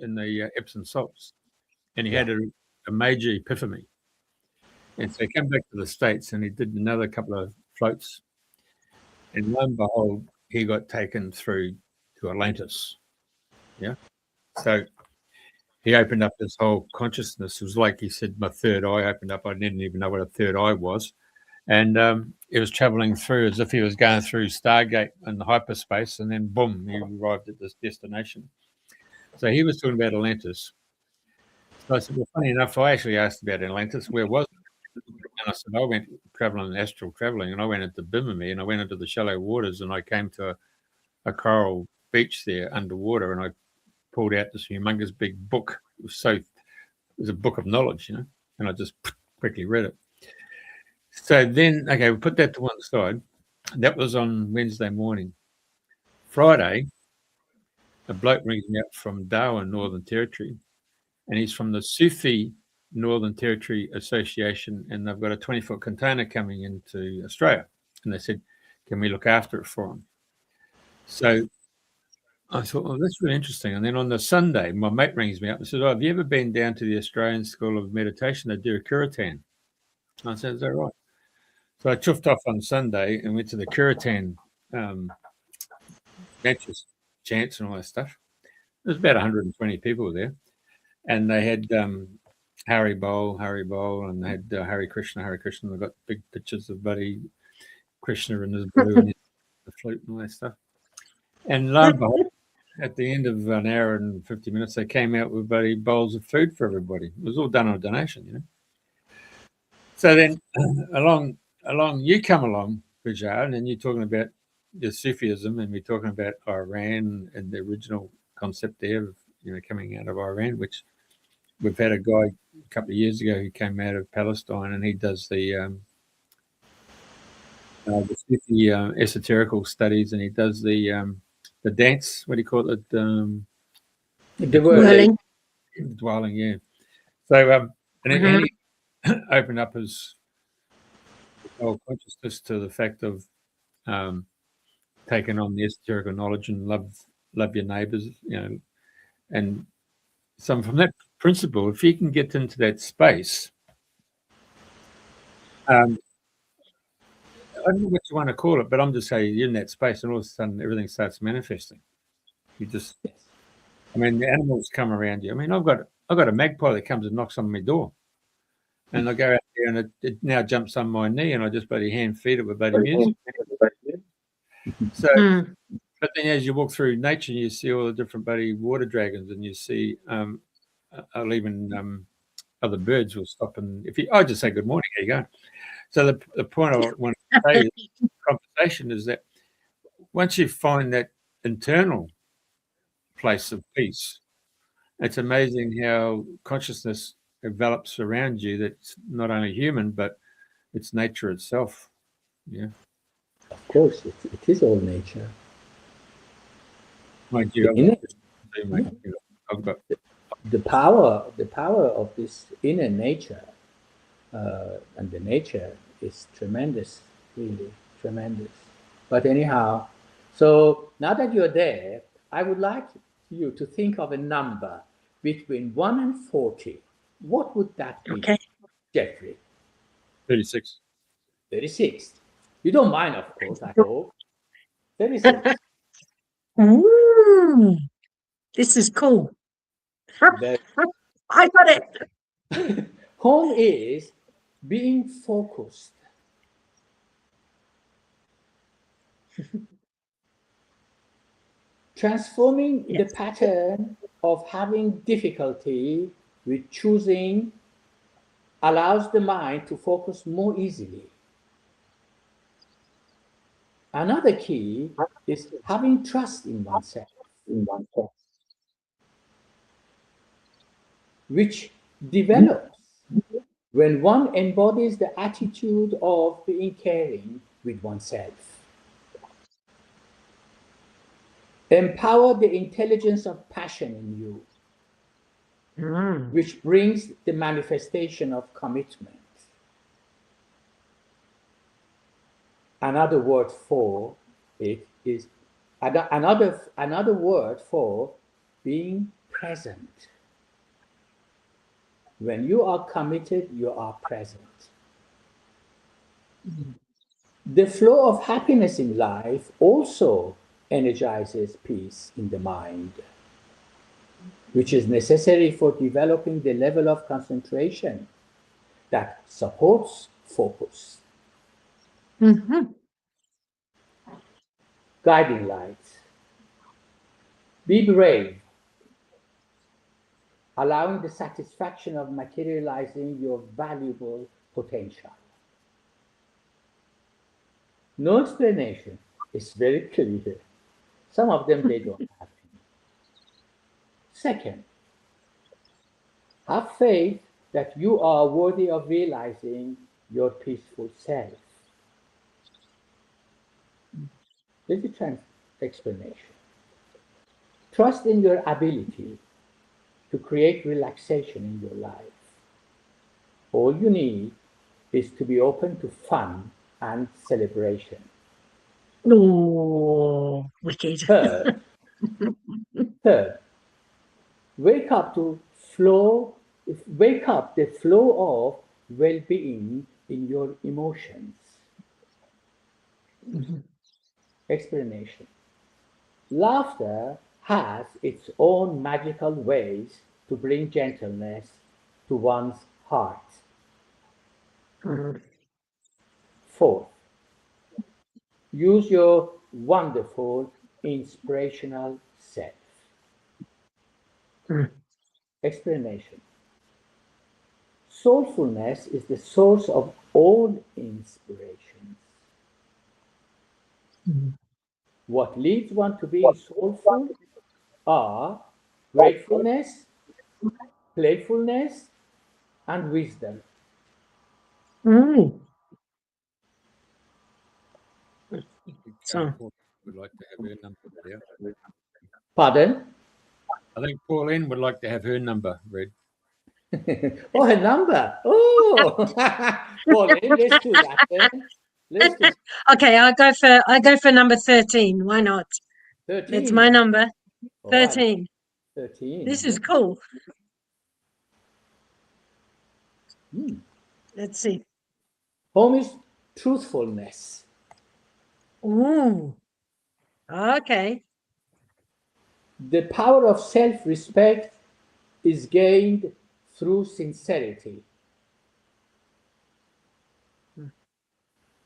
in the Epsom salts, and he had a major epiphany. And so he came back to the States, and he did another couple of floats. And lo and behold, he got taken through to Atlantis. Yeah. So he opened up this whole consciousness. It was like he said, my third eye opened up. I didn't even know what a third eye was. And it was traveling through as if he was going through Stargate and hyperspace. And then, boom, he arrived at this destination. So he was talking about Atlantis. So I said, well, funny enough, I actually asked about Atlantis. Where was it? And I said, I went astral traveling, and I went into Bimini, and I went into the shallow waters, and I came to a coral beach there underwater, and I pulled out this humongous big book. It was a book of knowledge, you know, and I just quickly read it. So then, okay, we put that to one side. That was on Wednesday morning. Friday, a bloke rings me up from Darwin, Northern Territory, and he's from the Sufi Northern Territory Association, and they've got a 20-foot container coming into Australia. And they said, can we look after it for them? So I thought, well, that's really interesting. And then on the Sunday, my mate rings me up and says, oh, have you ever been down to the Australian School of Meditation? They do a Kuritan. I said, is that right? So I chuffed off on Sunday and went to the Kuritan matches, chants and all that stuff. There's about 120 people there. And they had Hari Bol, and they had Hare Krishna. They got big pictures of Buddy Krishna and his blue and the flute and all that stuff. And lo and behold, at the end of an hour and 50 minutes, they came out with buddy bowls of food for everybody. It was all done on a donation, you know. So then along you come along, Bijan, and you're talking about the Sufism, and we're talking about Iran and the original concept there of, you know, coming out of Iran, which we've had a guy a couple of years ago who came out of Palestine, and he does the Sufi esoterical studies, and he does the dance. What do you call it? The Whirling. Dwelling, yeah. So and he opened up his whole consciousness to the fact of taking on the esoterical knowledge and love your neighbours, you know. And so from that principle, if you can get into that space, I don't know what you want to call it, but I'm just saying you're in that space, and all of a sudden everything starts manifesting. You just, I mean, the animals come around you. I mean, I've got a magpie that comes and knocks on my door, and I go out there, and it now jumps on my knee, and I just bloody hand feed it with bloody music. So, but then as you walk through nature, you see all the different bloody water dragons, and you see, I'll even other birds will stop, and I just say good morning, how you going? So the point I want to say in the conversation is that once you find that internal place of peace, it's amazing how consciousness develops around you that's not only human, but it's nature itself. Yeah. Of course, it is all nature. Mind you, I've got the power of this inner nature, and the nature is tremendous, really tremendous. But anyhow, so now that you're there, I would like you to think of a number between 1 and 40. What would that be? Okay. Jeffrey? 36. 36. You don't mind, of course, I hope. 36. Ooh, this is cool. Very- I got it. Home is being focused. Transforming the Yes. pattern of having difficulty with choosing allows the mind to focus more easily. Another key is having trust in oneself, which develops when one embodies the attitude of being caring with oneself. Empower the intelligence of passion in you, which brings the manifestation of commitment. Another word for it is another word for being present. When you are committed, you are present. The flow of happiness in life also energizes peace in the mind, which is necessary for developing the level of concentration that supports focus. Guiding lights. Be brave, allowing the satisfaction of materializing your valuable potential. No explanation. It's very clear. Some of them they don't have any. Second, have faith that you are worthy of realizing your peaceful self. There's a explanation. Trust in your ability to create relaxation in your life. All you need is to be open to fun and celebration. Oh, wicked. Third, wake up the flow of well-being in your emotions. Explanation. Laughter has its own magical ways to bring gentleness to one's heart. Fourth, use your wonderful inspirational self. Explanation. Soulfulness is the source of all inspirations. What leads one to being soulful are gratefulness, playfulness, and wisdom. So, Would like to have her number read out. Pardon? I think Pauline would like to have her number read. Oh, her number. Oh, Pauline, let's do that then. Let's do okay, I go for number 13. Why not? 13. It's my number. Oh, 13. 13. This is cool. Let's see. Home is truthfulness. Ooh. Okay. The power of self-respect is gained through sincerity.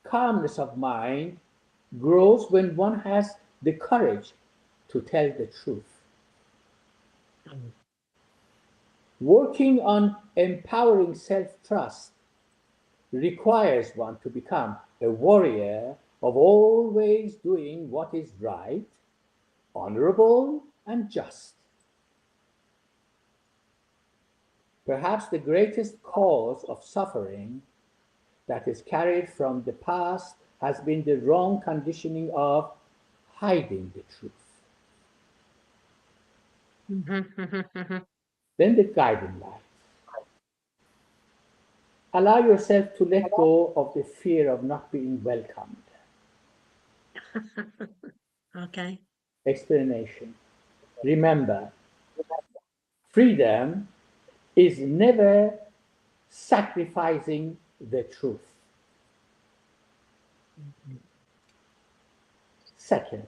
Calmness of mind grows when one has the courage to tell the truth. Working on empowering self-trust requires one to become a warrior of always doing what is right, honorable, and just. Perhaps the greatest cause of suffering that is carried from the past has been the wrong conditioning of hiding the truth. Then the guiding light. Allow yourself to let go of the fear of not being welcomed. Okay. Explanation. Remember, freedom is never sacrificing the truth. Second,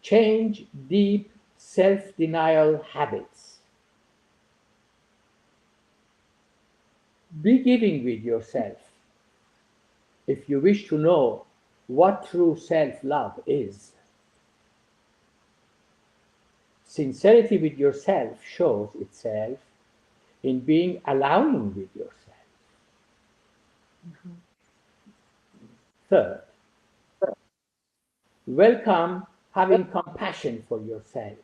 change deep self-denial habits. Be giving with yourself. If you wish to know what true self-love is, sincerity with yourself shows itself in being allowing with yourself. Third, welcome having compassion for yourself.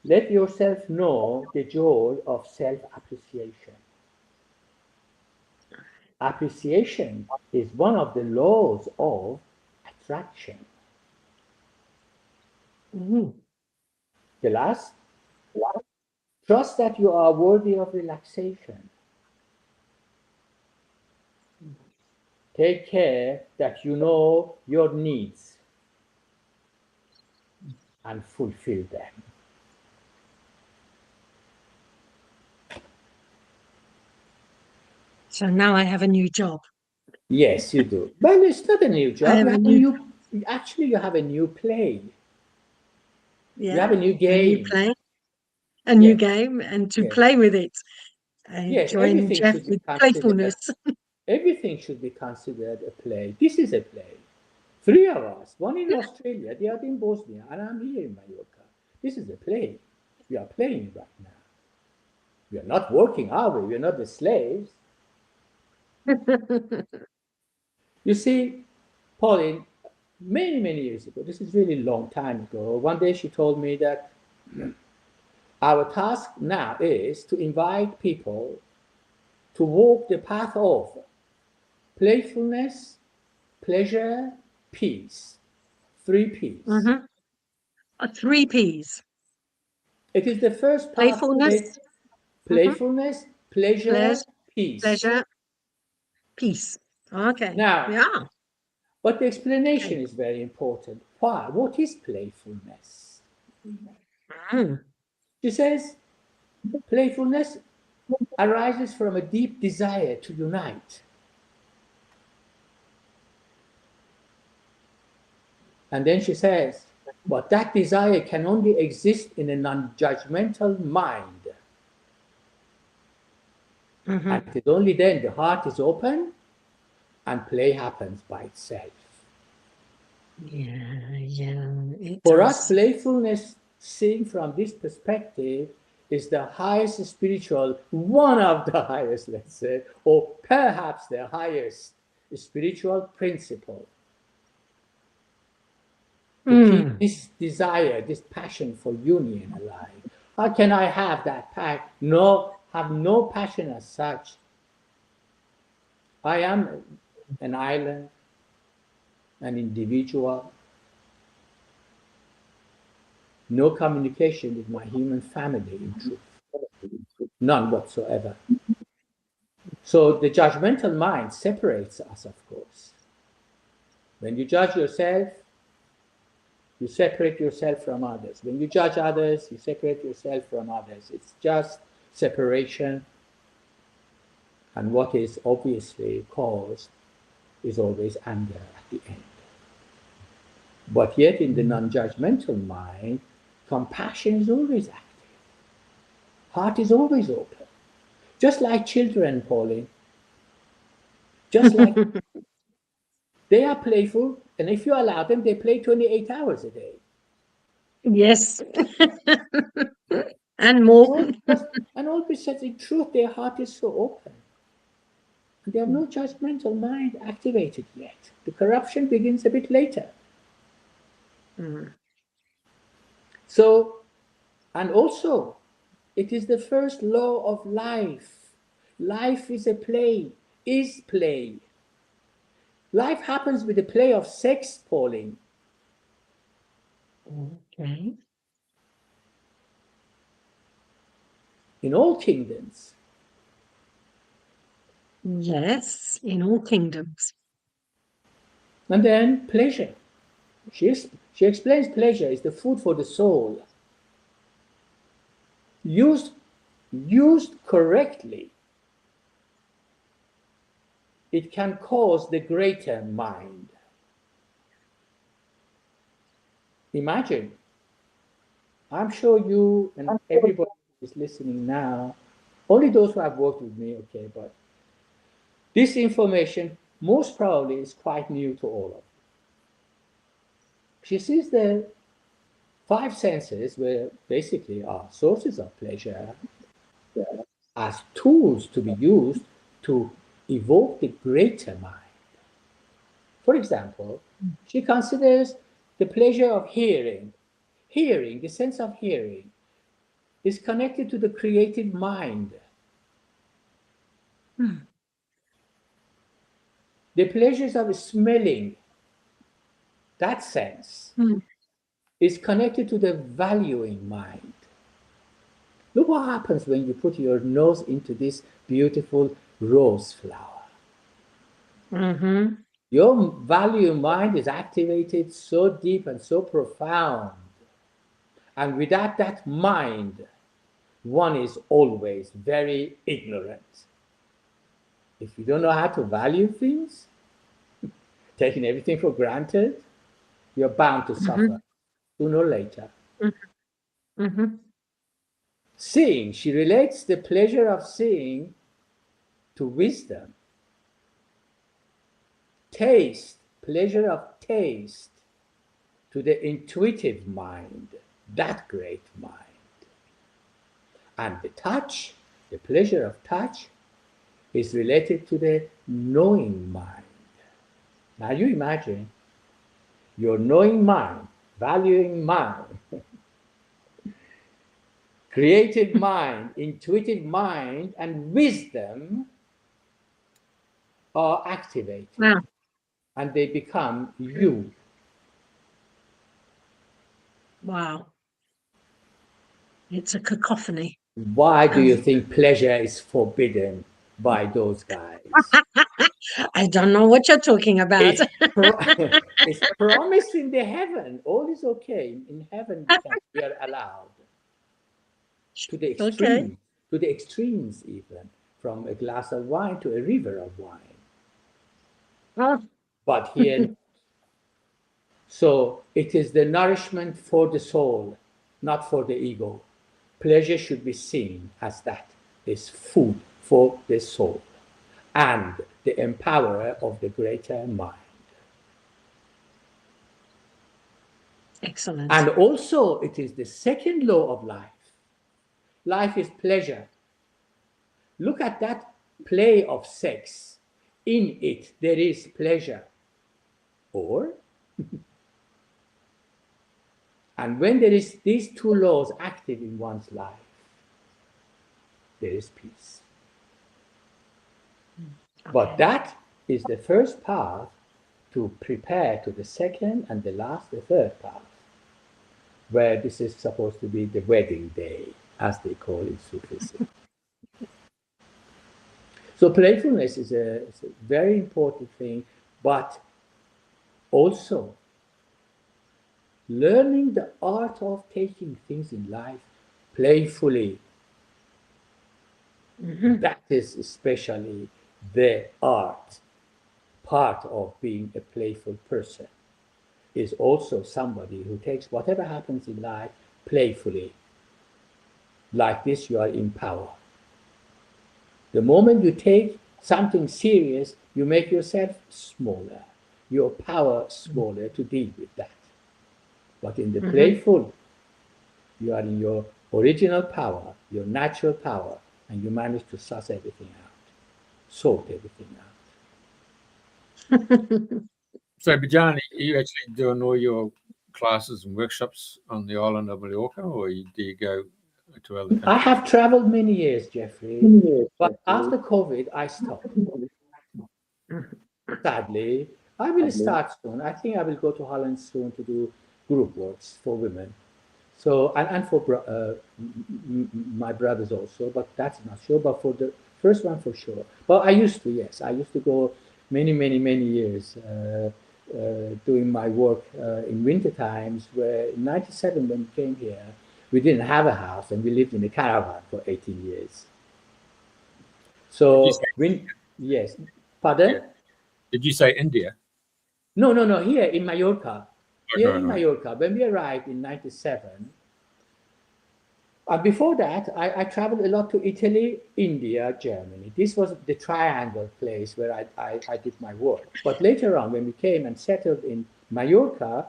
Let yourself know the joy of self-appreciation. Appreciation is one of the laws of attraction. The last, trust that you are worthy of relaxation. Take care that you know your needs and fulfill them. So now I have a new job. Yes, you do. Well, it's not a new job. Actually, you have a new play. Yeah, you have a new game. A new play, a new game, and to play with it. Yes, Join everything Jeff should be with considered. playfulness. Everything should be considered a play. This is a play. 3 of us, one in Australia, the other in Bosnia, and I'm here in Mallorca. This is a play. We are playing right now. We are not working, are we? We are not the slaves. You see, Pauline, many, many years ago, this is really a long time ago, one day she told me that our task now is to invite people to walk the path of playfulness, pleasure, peace. 3 P's. 3 P's. It is the first path. Playfulness, pleasure, peace. Pleasure, peace. Okay. Now, yeah. But the explanation is very important. Why? What is playfulness? She says, playfulness arises from a deep desire to unite. And then she says, but that desire can only exist in a non-judgmental mind. And it is only then the heart is open and play happens by itself. For us, playfulness, seen from this perspective, is the highest spiritual, one of the highest, let's say, or perhaps the highest spiritual principle. To keep this desire, this passion for union alive. How can I have that passion? Have no passion as such. I am an island, an individual, no communication with my human family, in truth. None whatsoever. So the judgmental mind separates us, of course. When you judge yourself, you separate yourself from others. When you judge others, you separate yourself from others. It's just separation. And what is obviously caused is always anger at the end. But yet in the non-judgmental mind, compassion is always active. Heart is always open. Just like children, Pauline. Just like they are playful, and if you allow them, they play 28 hours a day. Yes. And more. And all because in truth, their heart is so open. And they have no judgmental mind activated yet. The corruption begins a bit later. So, and also, it is the first law of life. Life is a play, is play. Life happens with the play of sex, Pauline. Okay. In all kingdoms. Yes, in all kingdoms. And then pleasure. She explains pleasure is the food for the soul. Used correctly, it can cause the greater mind. Imagine, I'm sure you and everybody who is listening now, only those who have worked with me, okay, but this information most probably is quite new to all of you. She sees the five senses, where basically are sources of pleasure, as tools to be used to evoke the greater mind. For example, she considers the pleasure of hearing. Hearing, the sense of hearing, is connected to the creative mind. The pleasures of smelling, that sense, is connected to the valuing mind. Look what happens when you put your nose into this beautiful rose flower. Your value mind is activated so deep and so profound. And without that mind, one is always very ignorant. If you don't know how to value things, taking everything for granted, you're bound to suffer sooner or later. Seeing, she relates the pleasure of seeing to wisdom. Taste, pleasure of taste, to the intuitive mind, that great mind. And the touch, the pleasure of touch, is related to the knowing mind. Now you imagine your knowing mind, valuing mind, creative mind, intuitive mind, and wisdom are activated. And they become you. Wow. It's a cacophony. Why do you think pleasure is forbidden by those guys? I don't know what you're talking about. It's promised in the heaven. All is okay. In heaven, we are allowed. To the extremes, to the extremes even, from a glass of wine to a river of wine. But here, so it is the nourishment for the soul, not for the ego. Pleasure should be seen as that is food for the soul and the empowerer of the greater mind. Excellent. And also, it is the second law of life. Life is pleasure. Look at that play of sex. In it, there is pleasure. Or, and when there is these two laws active in one's life, there is peace. Okay. But that is the first path to prepare to the second and the last, the third path, where this is supposed to be the wedding day, as they call it in Sufism. So playfulness is a very important thing, but also learning the art of taking things in life playfully. That is especially the art. Part of being a playful person is also somebody who takes whatever happens in life playfully. Like this, you are in power. The moment you take something serious, you make yourself smaller, your power smaller to deal with that. But in the playful, you are in your original power, your natural power, and you manage to suss everything out, sort everything out. So, Bijan, are you actually doing all your classes and workshops on the island of Mallorca, or do you go to other countries? I have traveled many years, Jeffrey, but after COVID, I stopped. Sadly, I will start soon. I think I will go to Holland soon to do group works for women. So, and for my brothers also, but that's not sure. But for the first one, for sure. But I used to, yes. I used to go many years doing my work in winter times, where in 97 when we came here, we didn't have a house and we lived in a caravan for 18 years. So yes, pardon? Yeah. Did you say India? No, here in Mallorca. Here in Right. Mallorca, when we arrived in 97, before that, I traveled a lot to Italy, India, Germany. This was the triangle place where I did my work. But later on, when we came and settled in Mallorca,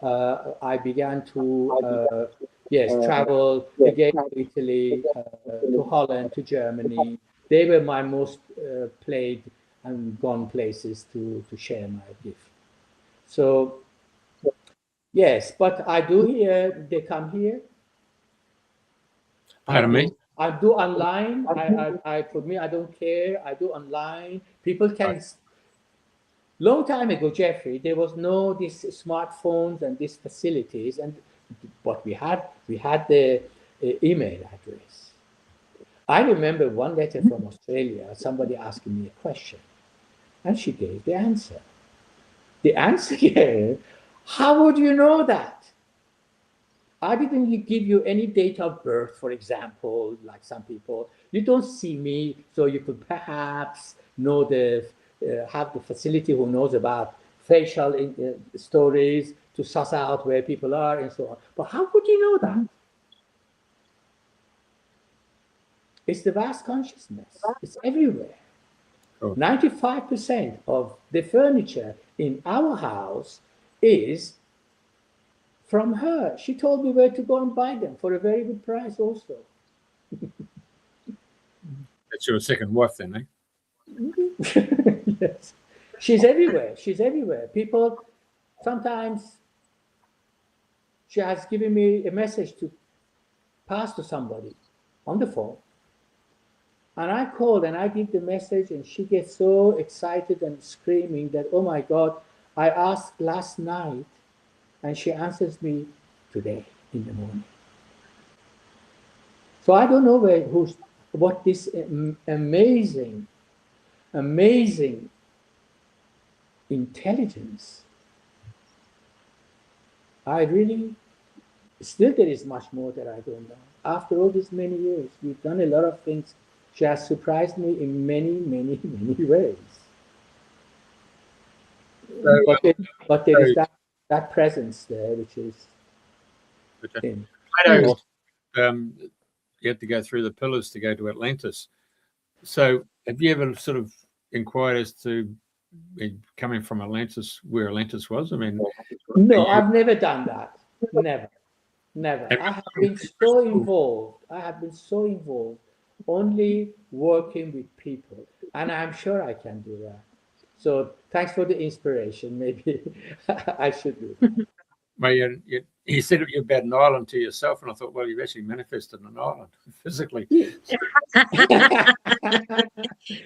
I began to, travel again to Italy, to Holland, to Germany. They were my most played and gone places to share my gift. So, yes, but I do hear they come here. Pardon me? I do online. I for me, I don't care. I do online. People can. Long time ago, Jeffrey, there was no these smartphones and these facilities, and what we had the email address. I remember one letter from Australia. Somebody asking me a question, and she gave the answer. The answer here. How would you know that? I didn't give you any date of birth, for example, like some people. You don't see me, so you could perhaps know have the facility who knows about facial stories to suss out where people are and so on. But how could you know that? It's the vast consciousness. It's everywhere. Oh. 95% of the furniture in our house is from her. She told me where to go and buy them for a very good price also. That's your second wife then, eh? Yes. She's everywhere. She's everywhere. People, sometimes she has given me a message to pass to somebody on the phone. And I called and I give the message, and she gets so excited and screaming that, oh my God, I asked last night, and she answers me today in the morning. So I don't know what this amazing intelligence. I really, still there is much more that I don't know. After all these many years, we've done a lot of things. She has surprised me in many, many, many ways. But there is that presence there, which is in. Plato, you had to go through the pillars to go to Atlantis. So have you ever sort of inquired as to coming from Atlantis, where Atlantis was? I mean, no, I've never done that. Never. I have been so involved. Only working with people, and I'm sure I can do that. So thanks for the inspiration. Maybe I should do that. Well, you said you're about an island to yourself, and I thought, well, you've actually manifested an island physically.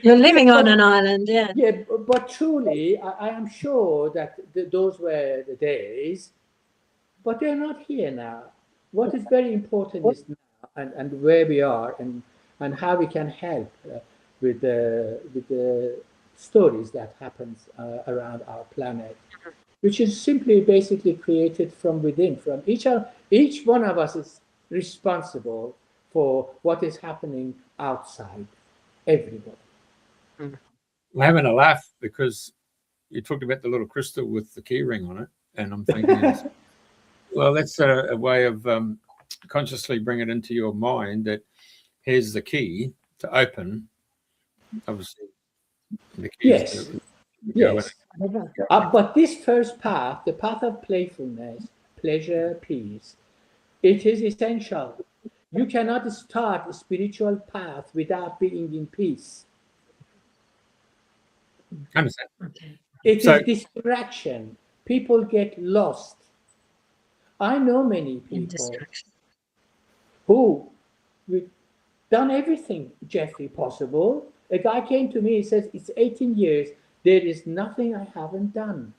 You're living on an island, yeah. Yeah, but truly, I am sure that those were the days, but they're not here now. What is very important is now, and where we are, and how we can help with the stories that happens around our planet, which is simply basically created from within. From each one of us is responsible for what is happening outside. Everybody. I'm having a laugh because you talked about the little crystal with the key ring on it, and I'm thinking, well, that's a way of consciously bring it into your mind that here's the key to open, obviously, the keys. Yes. But this first path, the path of playfulness, pleasure, peace, it is essential. You cannot start a spiritual path without being in peace. I understand. Okay. It is distraction. People get lost. I know many people who we've done everything, Jeffrey, possible. A guy came to me, he says, it's 18 years, there is nothing I haven't done.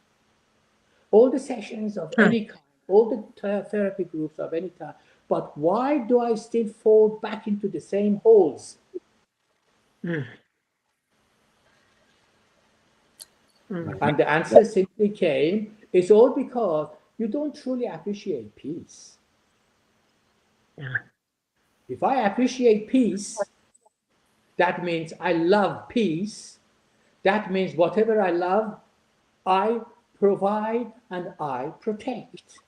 All the sessions of any kind, all the therapy groups of any kind, but why do I still fall back into the same holes? And the answer simply came, it's all because you don't truly appreciate peace. Yeah. If I appreciate peace, that means I love peace. That means whatever I love, I provide and I protect.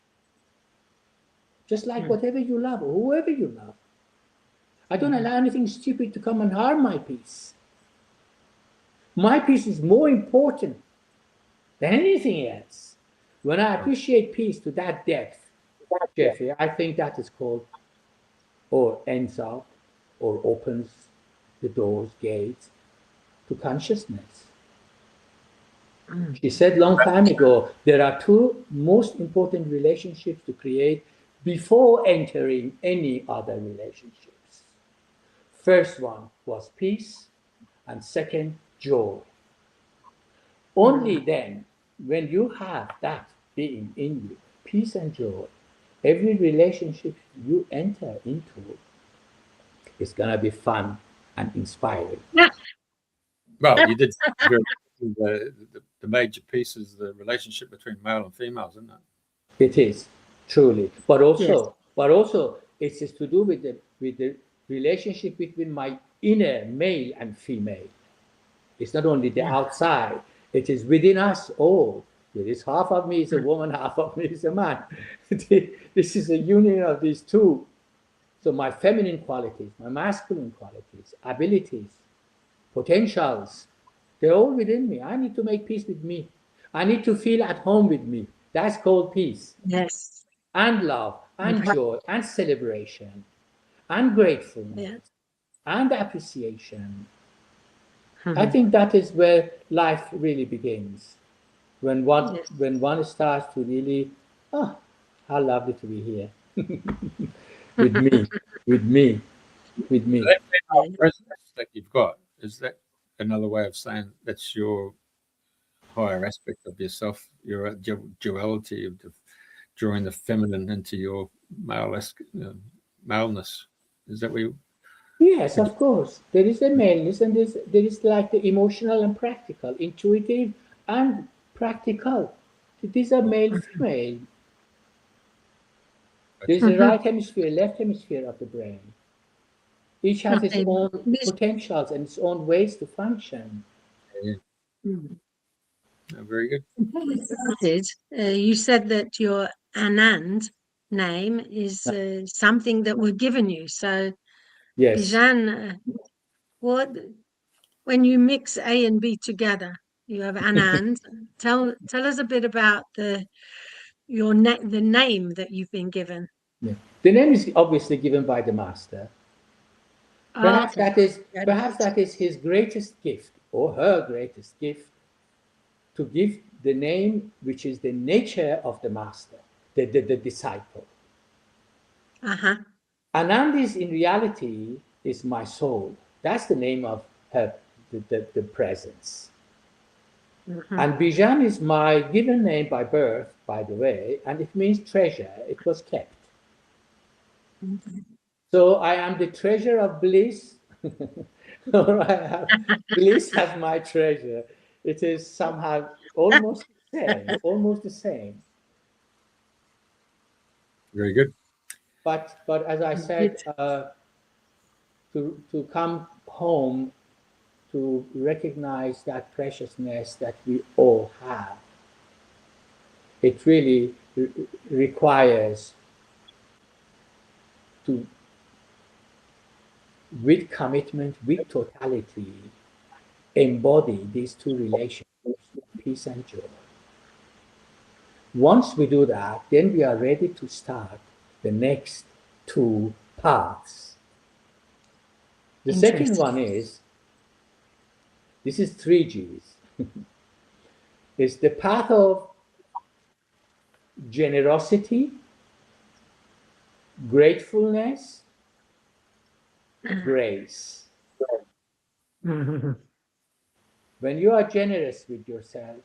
Just like whatever you love, or whoever you love. I don't allow anything stupid to come and harm my peace. My peace is more important than anything else. When I appreciate peace to that depth, Jeffrey, I think that is called, or ends up, or opens the doors, gates to consciousness. She said long time ago, there are two most important relationships to create before entering any other relationships. First one was peace, and second, joy. Only then, when you have that being in you, peace and joy, every relationship you enter into is going to be fun and inspiring. Yeah. Well, you did the major pieces, the relationship between male and females, isn't it? It is truly, but Yes. also, it is to do with the relationship between my inner male and female. It's not only the outside; it is within us all. There is half of me is a woman, half of me is a man. This is a union of these two. So my feminine qualities, my masculine qualities, abilities, potentials, they're all within me. I need to make peace with me. I need to feel at home with me. That's called peace. Yes. And love, and joy, and celebration, and gratefulness, and appreciation. I think that is where life really begins. When one starts to really, oh, how lovely to be here with me, with me, with me. That female presence that you've got, is that another way of saying that's your higher aspect of yourself, your duality of drawing the feminine into your maleness? Is that what you Yes, would? of course. There is a maleness, and there is like the emotional and practical, intuitive and practical. These are male, female. There's a right hemisphere, left hemisphere of the brain. Each has its Okay. own potentials and its own ways to function. Yeah, very good. You said that your Anand name is something that was given you. So, Yes. Bijan, what when you mix A and B together, you have Anand. Tell us a bit about the name that you've been given. Yeah. The name is obviously given by the master. Oh, okay. Perhaps that is his greatest gift or her greatest gift, to give the name which is the nature of the master, the disciple. Uh-huh. Anand is in reality is my soul. That's the name of her, the presence. And Bijan is my given name by birth, by the way, and it means treasure. It was kept. So I am the treasure of bliss, or I have bliss as my treasure. It is somehow almost the same, almost the same. Very good. But as I said, to come home, to recognize that preciousness that we all have, it really requires to, with commitment, with totality, embody these two relationships, peace and joy. Once we do that, then we are ready to start the next two paths. The second one is, this is 3Gs, is the path of generosity, gratefulness, grace. When you are generous with yourself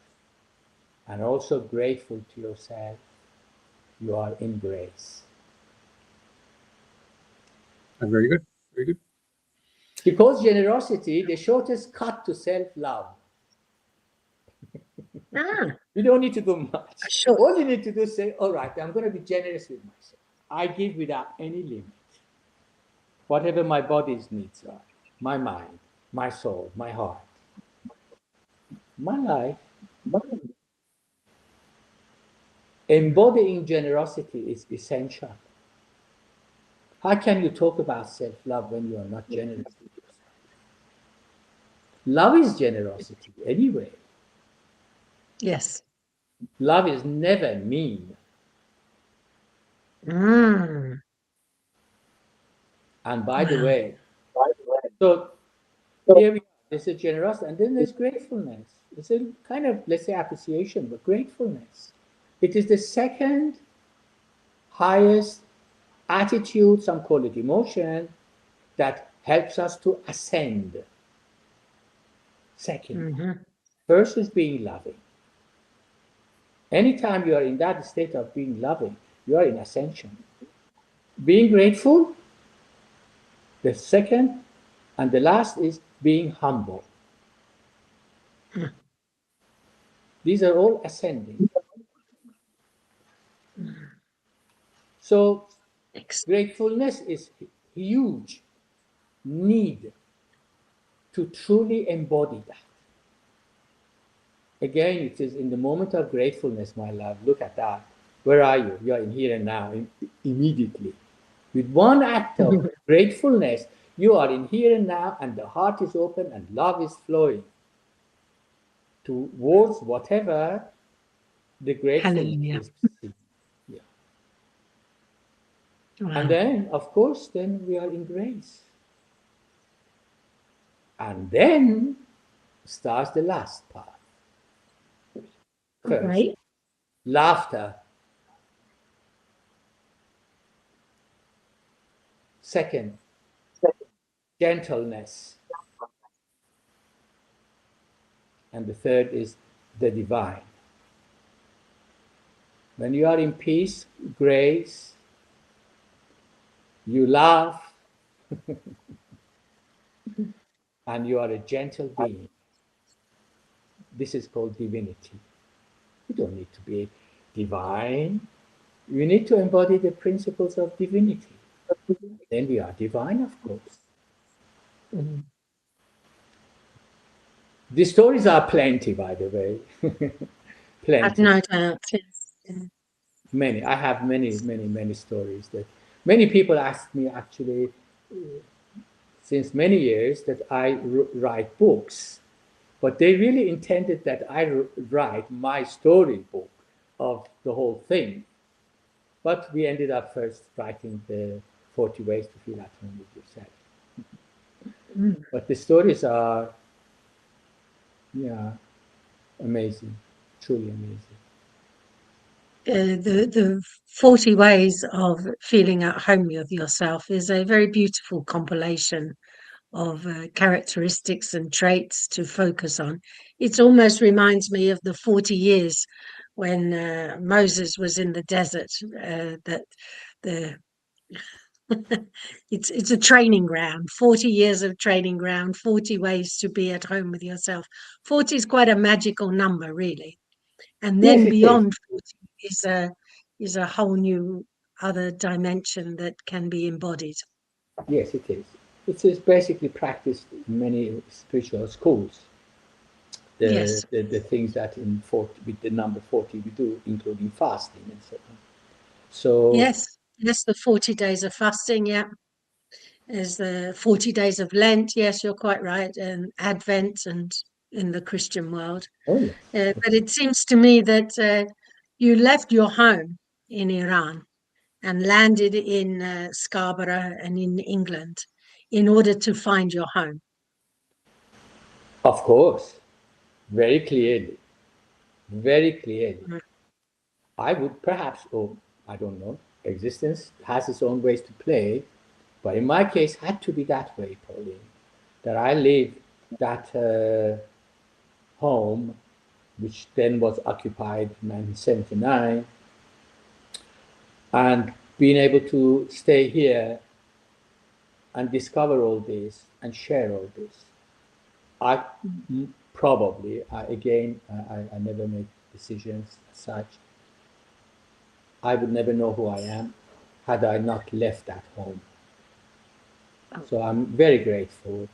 and also grateful to yourself, you are in grace. Very good. Very good. Because generosity, the shortest cut to self-love. Ah, You don't need to do much. sure. All you need to do is say, all right, I'm going to be generous with myself. I give without any limit. Whatever my body's needs are, my mind, my soul, my heart, my life. Embodying generosity is essential. How can you talk about self-love when you are not generous with yourself? Love is generosity anyway. Yes. Love is never mean. Mm. And by the Wow. way, so here we are. There's a generosity, and then there's gratefulness. It's a kind of, let's say, appreciation, but gratefulness. It is the second highest attitude, some call it emotion, that helps us to ascend. Second. Mm-hmm. First is being loving. Anytime you are in that state of being loving, you are in ascension. Being grateful, the second, and the last is being humble. These are all ascending. So gratefulness is huge need to truly embody that. Again, it is in the moment of gratefulness, my love. Look at that. Where are you? You are in here and now, immediately. With one act of gratefulness, you are in here and now, and the heart is open and love is flowing towards whatever the gratefulness Hallelujah. is. Yeah. Wow. And then, of course, then we are in grace. And then starts the last part. First, Right. laughter. Second, gentleness. And the third is the divine. When you are in peace, grace, you laugh, and you are a gentle being. This is called divinity. You don't need to be divine. You need to embody the principles of divinity. Then we are divine, of course. Mm-hmm. The stories are plenty, by the way. I've Plenty. no doubt. Yes. Yeah. Many. I have many stories that many people ask me actually since many years that I write books, but they really intended that I write my storybook of the whole thing. But we ended up first writing the 40 Ways to Feel at Home with Yourself. Mm. But the stories are, yeah, amazing, truly amazing. The 40 ways of feeling at home with yourself is a very beautiful compilation of characteristics and traits to focus on. It almost reminds me of the 40 years when Moses was in the desert, that the it's a training ground, 40 years of training ground, 40 ways to be at home with yourself. 40 is quite a magical number, really. And Yes, then it is. beyond 40 is a whole new other dimension that can be embodied. Yes, it is. It is basically practiced in many spiritual schools. Yes. The things that in 40, with the number 40 we do, including fasting and so on. So, Yes. Yes, the 40 days of fasting, yeah. There's the 40 days of Lent, yes, you're quite right, and Advent and in the Christian world. oh yes. But it seems to me that you left your home in Iran and landed in Scarborough and in England in order to find your home. Of course, very clearly, very clearly. Mm. I would perhaps, or I don't know, existence has its own ways to play, but in my case, had to be that way, Pauline. That I lived that home, which then was occupied in 1979, and being able to stay here and discover all this and share all this. I probably, I never make decisions as such. I would never know who I am had I not left that home. Oh. So I'm very grateful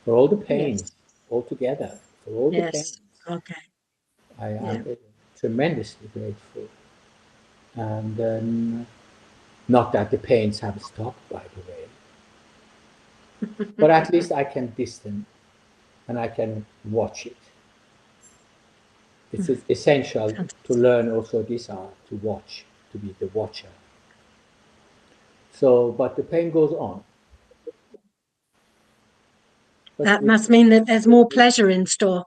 for all the pains Yes. altogether, for all the pains. Yes. Okay. I Yeah. am tremendously grateful. And not that the pains have stopped, by the way, but at least I can distance and I can watch it. It's essential to learn also this art, to watch, to be the watcher. So, but the pain goes on. But That must mean that there's more pleasure in store.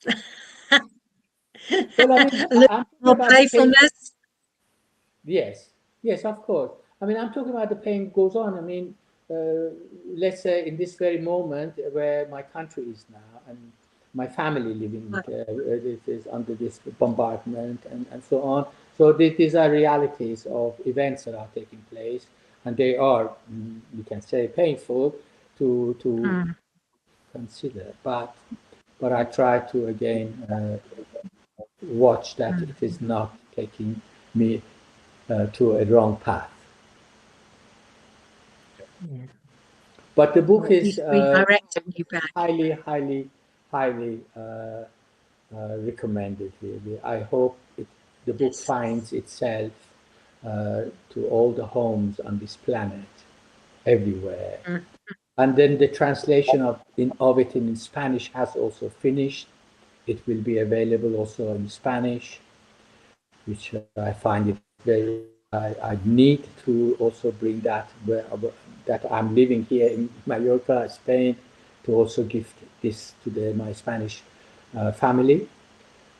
well, I A mean, little I'm talking more about the pain. playfulness. Yes, yes, of course. I mean, I'm talking about the pain goes on. I mean, let's say in this very moment where my country is now and my family living it is under this bombardment and so on. So these are realities of events that are taking place, and they are, you can say, painful to Mm. consider. But I try to again watch that Mm. it is not taking me to a wrong path. Yeah. But the book Or at is least redirecting you back. highly recommended. Really, I hope the book Yes. finds itself to all the homes on this planet, everywhere. Mm. And then the translation of it in Spanish has also finished. It will be available also in Spanish, which I find it very. I need to also bring that that I'm living here in Mallorca, Spain, to also give this to my Spanish family.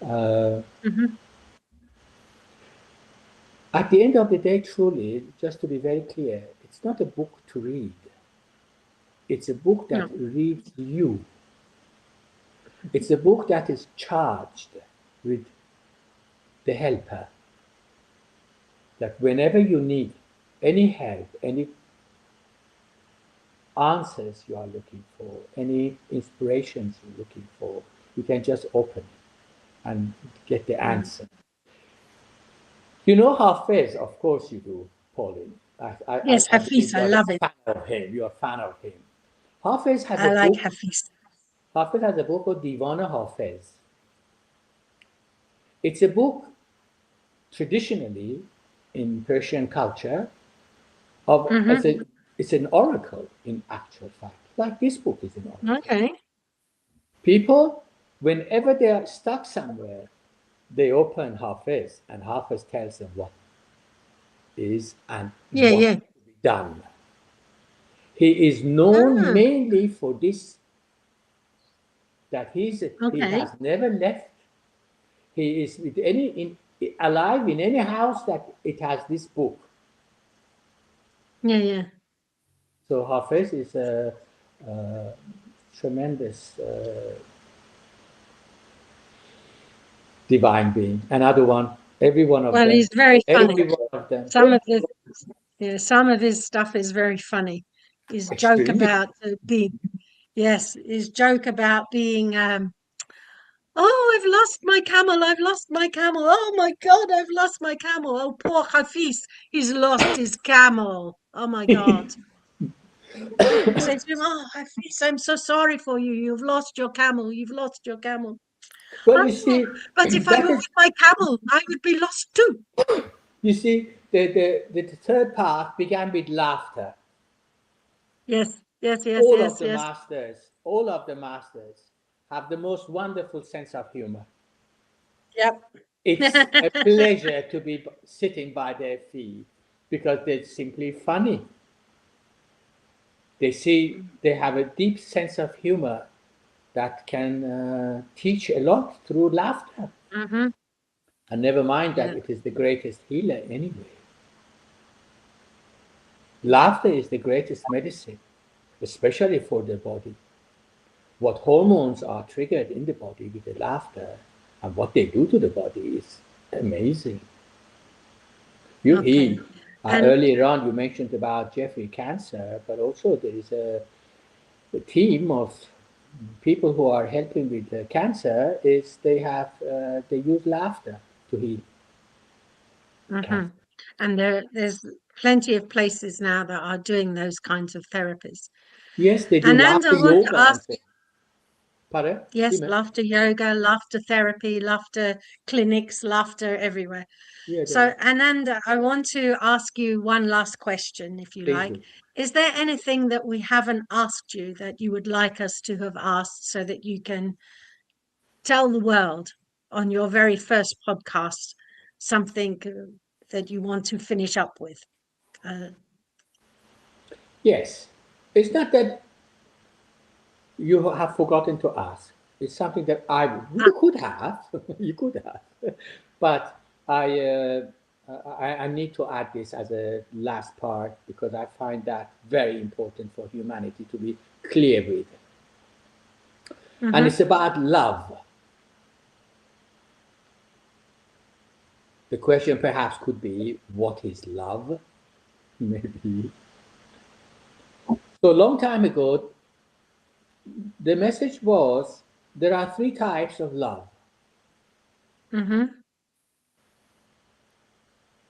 Mhm. At the end of the day, truly, just to be very clear, it's not a book to read. It's a book that No. reads you. It's a book that is charged with the helper. That whenever you need any help, any answers you are looking for, any inspirations you're looking for, you can just open it and get the Mm. answer. You know Hafez, of course you do, Pauline. Yes, I believe Hafiz, you I are a love it. fan of him. You're a fan of him. Hafez has a I like book. Hafiz. Hafez has a book called Divana Hafez. It's a book traditionally in Persian culture of Hmm. it's an oracle in actual fact. Like this book is an oracle. Okay. People, whenever they are stuck somewhere, they open Hafez and Hafez tells them what is and Yeah, what yeah. to be done. He is known Ah, mainly for this, that he okay. has never left. He is with alive in any house that it has this book. Yeah, yeah. So Hafez is a tremendous divine being. Another one, every one of Well, them, he's very funny. every one of them, Some of his stuff is very funny. His joke extremely. about being, yes, his joke about being, oh, I've lost my camel. I've lost my camel. Oh my God, I've lost my camel. Oh, poor Hafiz, he's lost his camel. Oh my God. He says to him, oh, Hafiz, I'm so sorry for you. You've lost your camel. You've lost your camel. Well, you Oh, see, but if I that lost is, my camel, I would be lost too. you see, the third part began with laughter. Yes, yes, yes, All of yes, the yes. masters, all of the masters have the most wonderful sense of humor. Yep. It's a pleasure to be sitting by their feet because they're simply funny. They have a deep sense of humor that can teach a lot through laughter. Mm-hmm. And never mind that Yeah. it is the greatest healer anyway. Laughter is the greatest medicine, especially for the body. What hormones are triggered in the body with the laughter and what they do to the body is amazing. Okay. And Earlier on you mentioned about Jeffrey cancer, but also there is a team of people who are helping with cancer is they use laughter to heal cancer. And there's plenty of places now that are doing those kinds of therapies. Yes, they do Anand, I laughter want to yoga and ask, things. Pardon? yes, Dime? laughter yoga, laughter therapy, laughter clinics, laughter everywhere. Yeah, So, Anand, I want to ask you one last question, if you please like. do. Is there anything that we haven't asked you that you would like us to have asked so that you can tell the world on your very first podcast something that you want to finish up with? Yes, it's not that you have forgotten to ask. It's something that you could have, you could have, but I need to add this as a last part because I find that very important for humanity to be clear with. And it's about love. The question perhaps could be, what is love? Maybe. So a long time ago, the message was there are three types of love.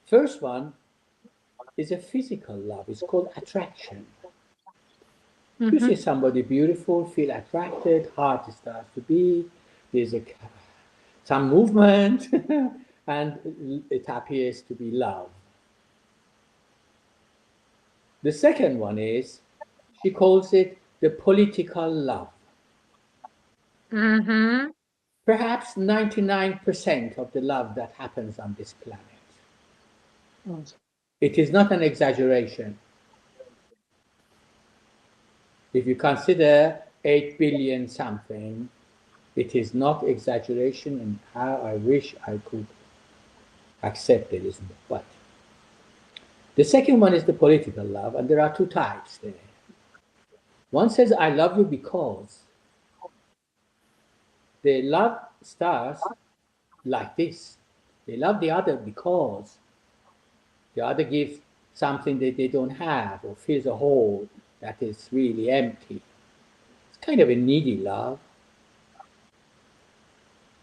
First one is a physical love. It's called attraction. You see somebody beautiful, feel attracted, heart starts to beat, there's some movement, and it appears to be love. The second one is, she calls it the political love. Perhaps 99% of the love that happens on this planet. It is not an exaggeration. If you consider 8 billion something, it is not exaggeration, and how I wish I could accept it, isn't it? But the second one is the political love, and there are two types there. One says, I love you because. The love starts like this. They love the other because the other gives something that they don't have or fills a hole that is really empty. It's kind of a needy love.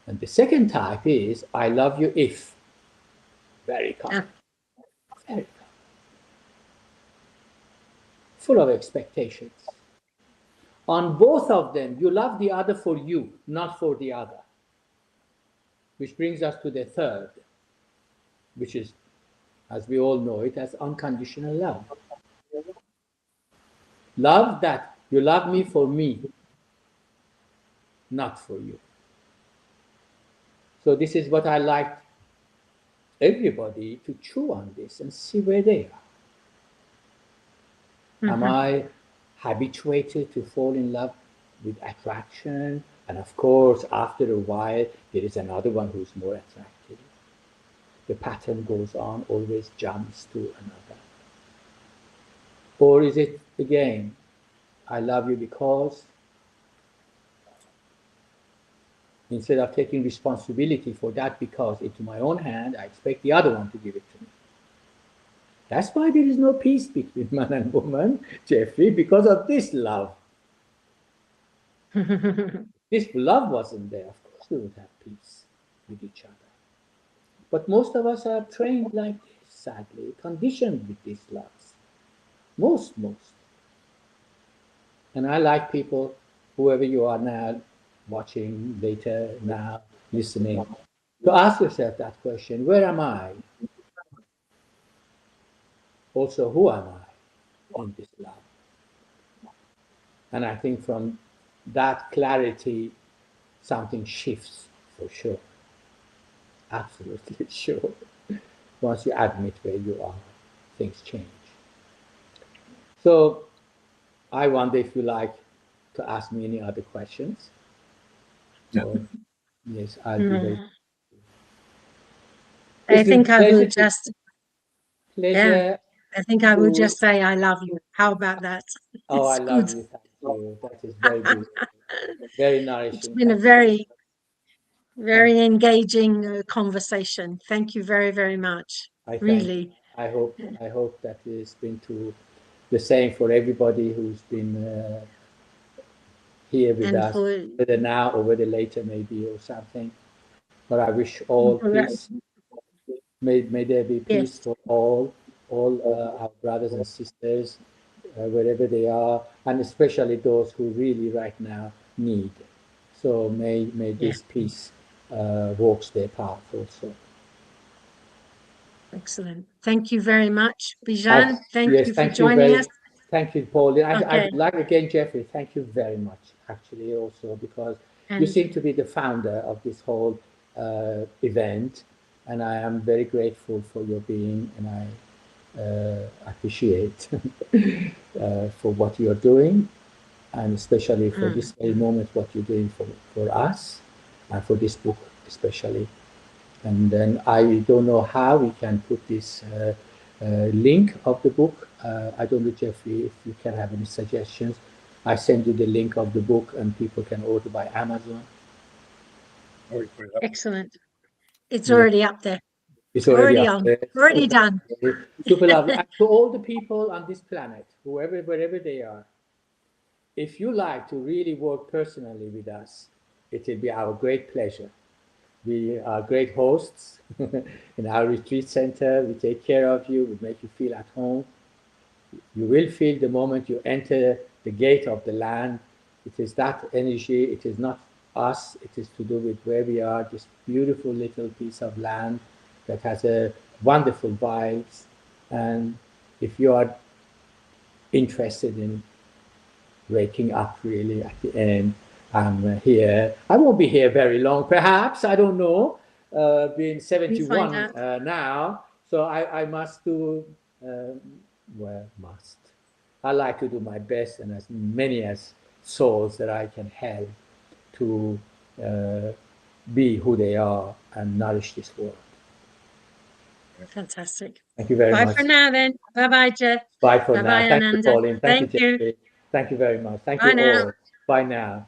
And the second type is, I love you if. Very common. Very common. Full of expectations. On both of them, you love the other for you, not for the other. Which brings us to the third, which is, as we all know it, as unconditional love. Love that you love me for me, not for you. So this is what I like everybody to chew on this and see where they are. Am I habituated to fall in love with attraction? And of course, after a while, there is another one who's more attractive. The pattern goes on, always jumps to another. Or is it, again, I love you because instead of taking responsibility for that because into my own hand, I expect the other one to give it to me. That's why there is no peace between man and woman, Jeffrey, because of this love. This love wasn't there, of course we would have peace with each other. But most of us are trained like this, sadly, conditioned with these loves. Most. And I like people, whoever you are now, watching later, now, listening, to ask yourself that question, where am I? Also, who am I in this love? And I think from that clarity, something shifts for sure. Absolutely sure. Once you admit where you are, things change. So I wonder if you like to ask me any other questions. Or, yes, I'll be very. I It's been think I will just, pleasure I think I will to. just say I love you. How about that? Oh, I It's good. love you. Thank you. That is very beautiful. Very It's nourishing. been a Thank you. very engaging conversation. Thank you very, very much. I thank you. Really. I hope that it's been to the same for everybody who's been here with And us, for whether now or whether later maybe or something. But I wish all peace. May there be peace yes, for all our brothers and sisters, wherever they are, and especially those who really right now need. So may this peace walks their path also. excellent. Thank you very much, Bijan. Thank Yes, you for joining us. thank you, Pauline. I Okay, would like again, Jeffrey, thank you very much, actually, also because you and seem to be the founder of this whole event, and I am very grateful for your being, and I appreciate for what you're doing, and especially for this very moment, what you're doing for us, and for this book especially. And then I don't know how we can put this link of the book. I don't know, Jeffrey, if you can have any suggestions. I send you the link of the book and people can order by Amazon. Already put it up. excellent. It's Yeah, already up there. it's already Already up on. there. Already Super done. lovely. Super lovely. And to all the people on this planet, wherever they are, if you like to really work personally with us, it will be our great pleasure. We are great hosts in our retreat center. We take care of you. We make you feel at home. You will feel the moment you enter the gate of the land. It is that energy. It is not us. It is to do with where we are, this beautiful little piece of land that has a wonderful vibes. And if you are interested in waking up really at the end, I'm here. I won't be here very long, perhaps. I don't know. Being We find 71 out. now, so I must do, must. I like to do my best and as many as souls that I can help to be who they are and nourish this world. Fantastic. Thank you very Bye much. for now then. Bye-bye, Jeff. Bye for now. Bye-bye, Thank you, Ananda. Pauline. Thank you, Thank you. Jeffrey. Thank you very much. Thank Bye you now. all. Bye now.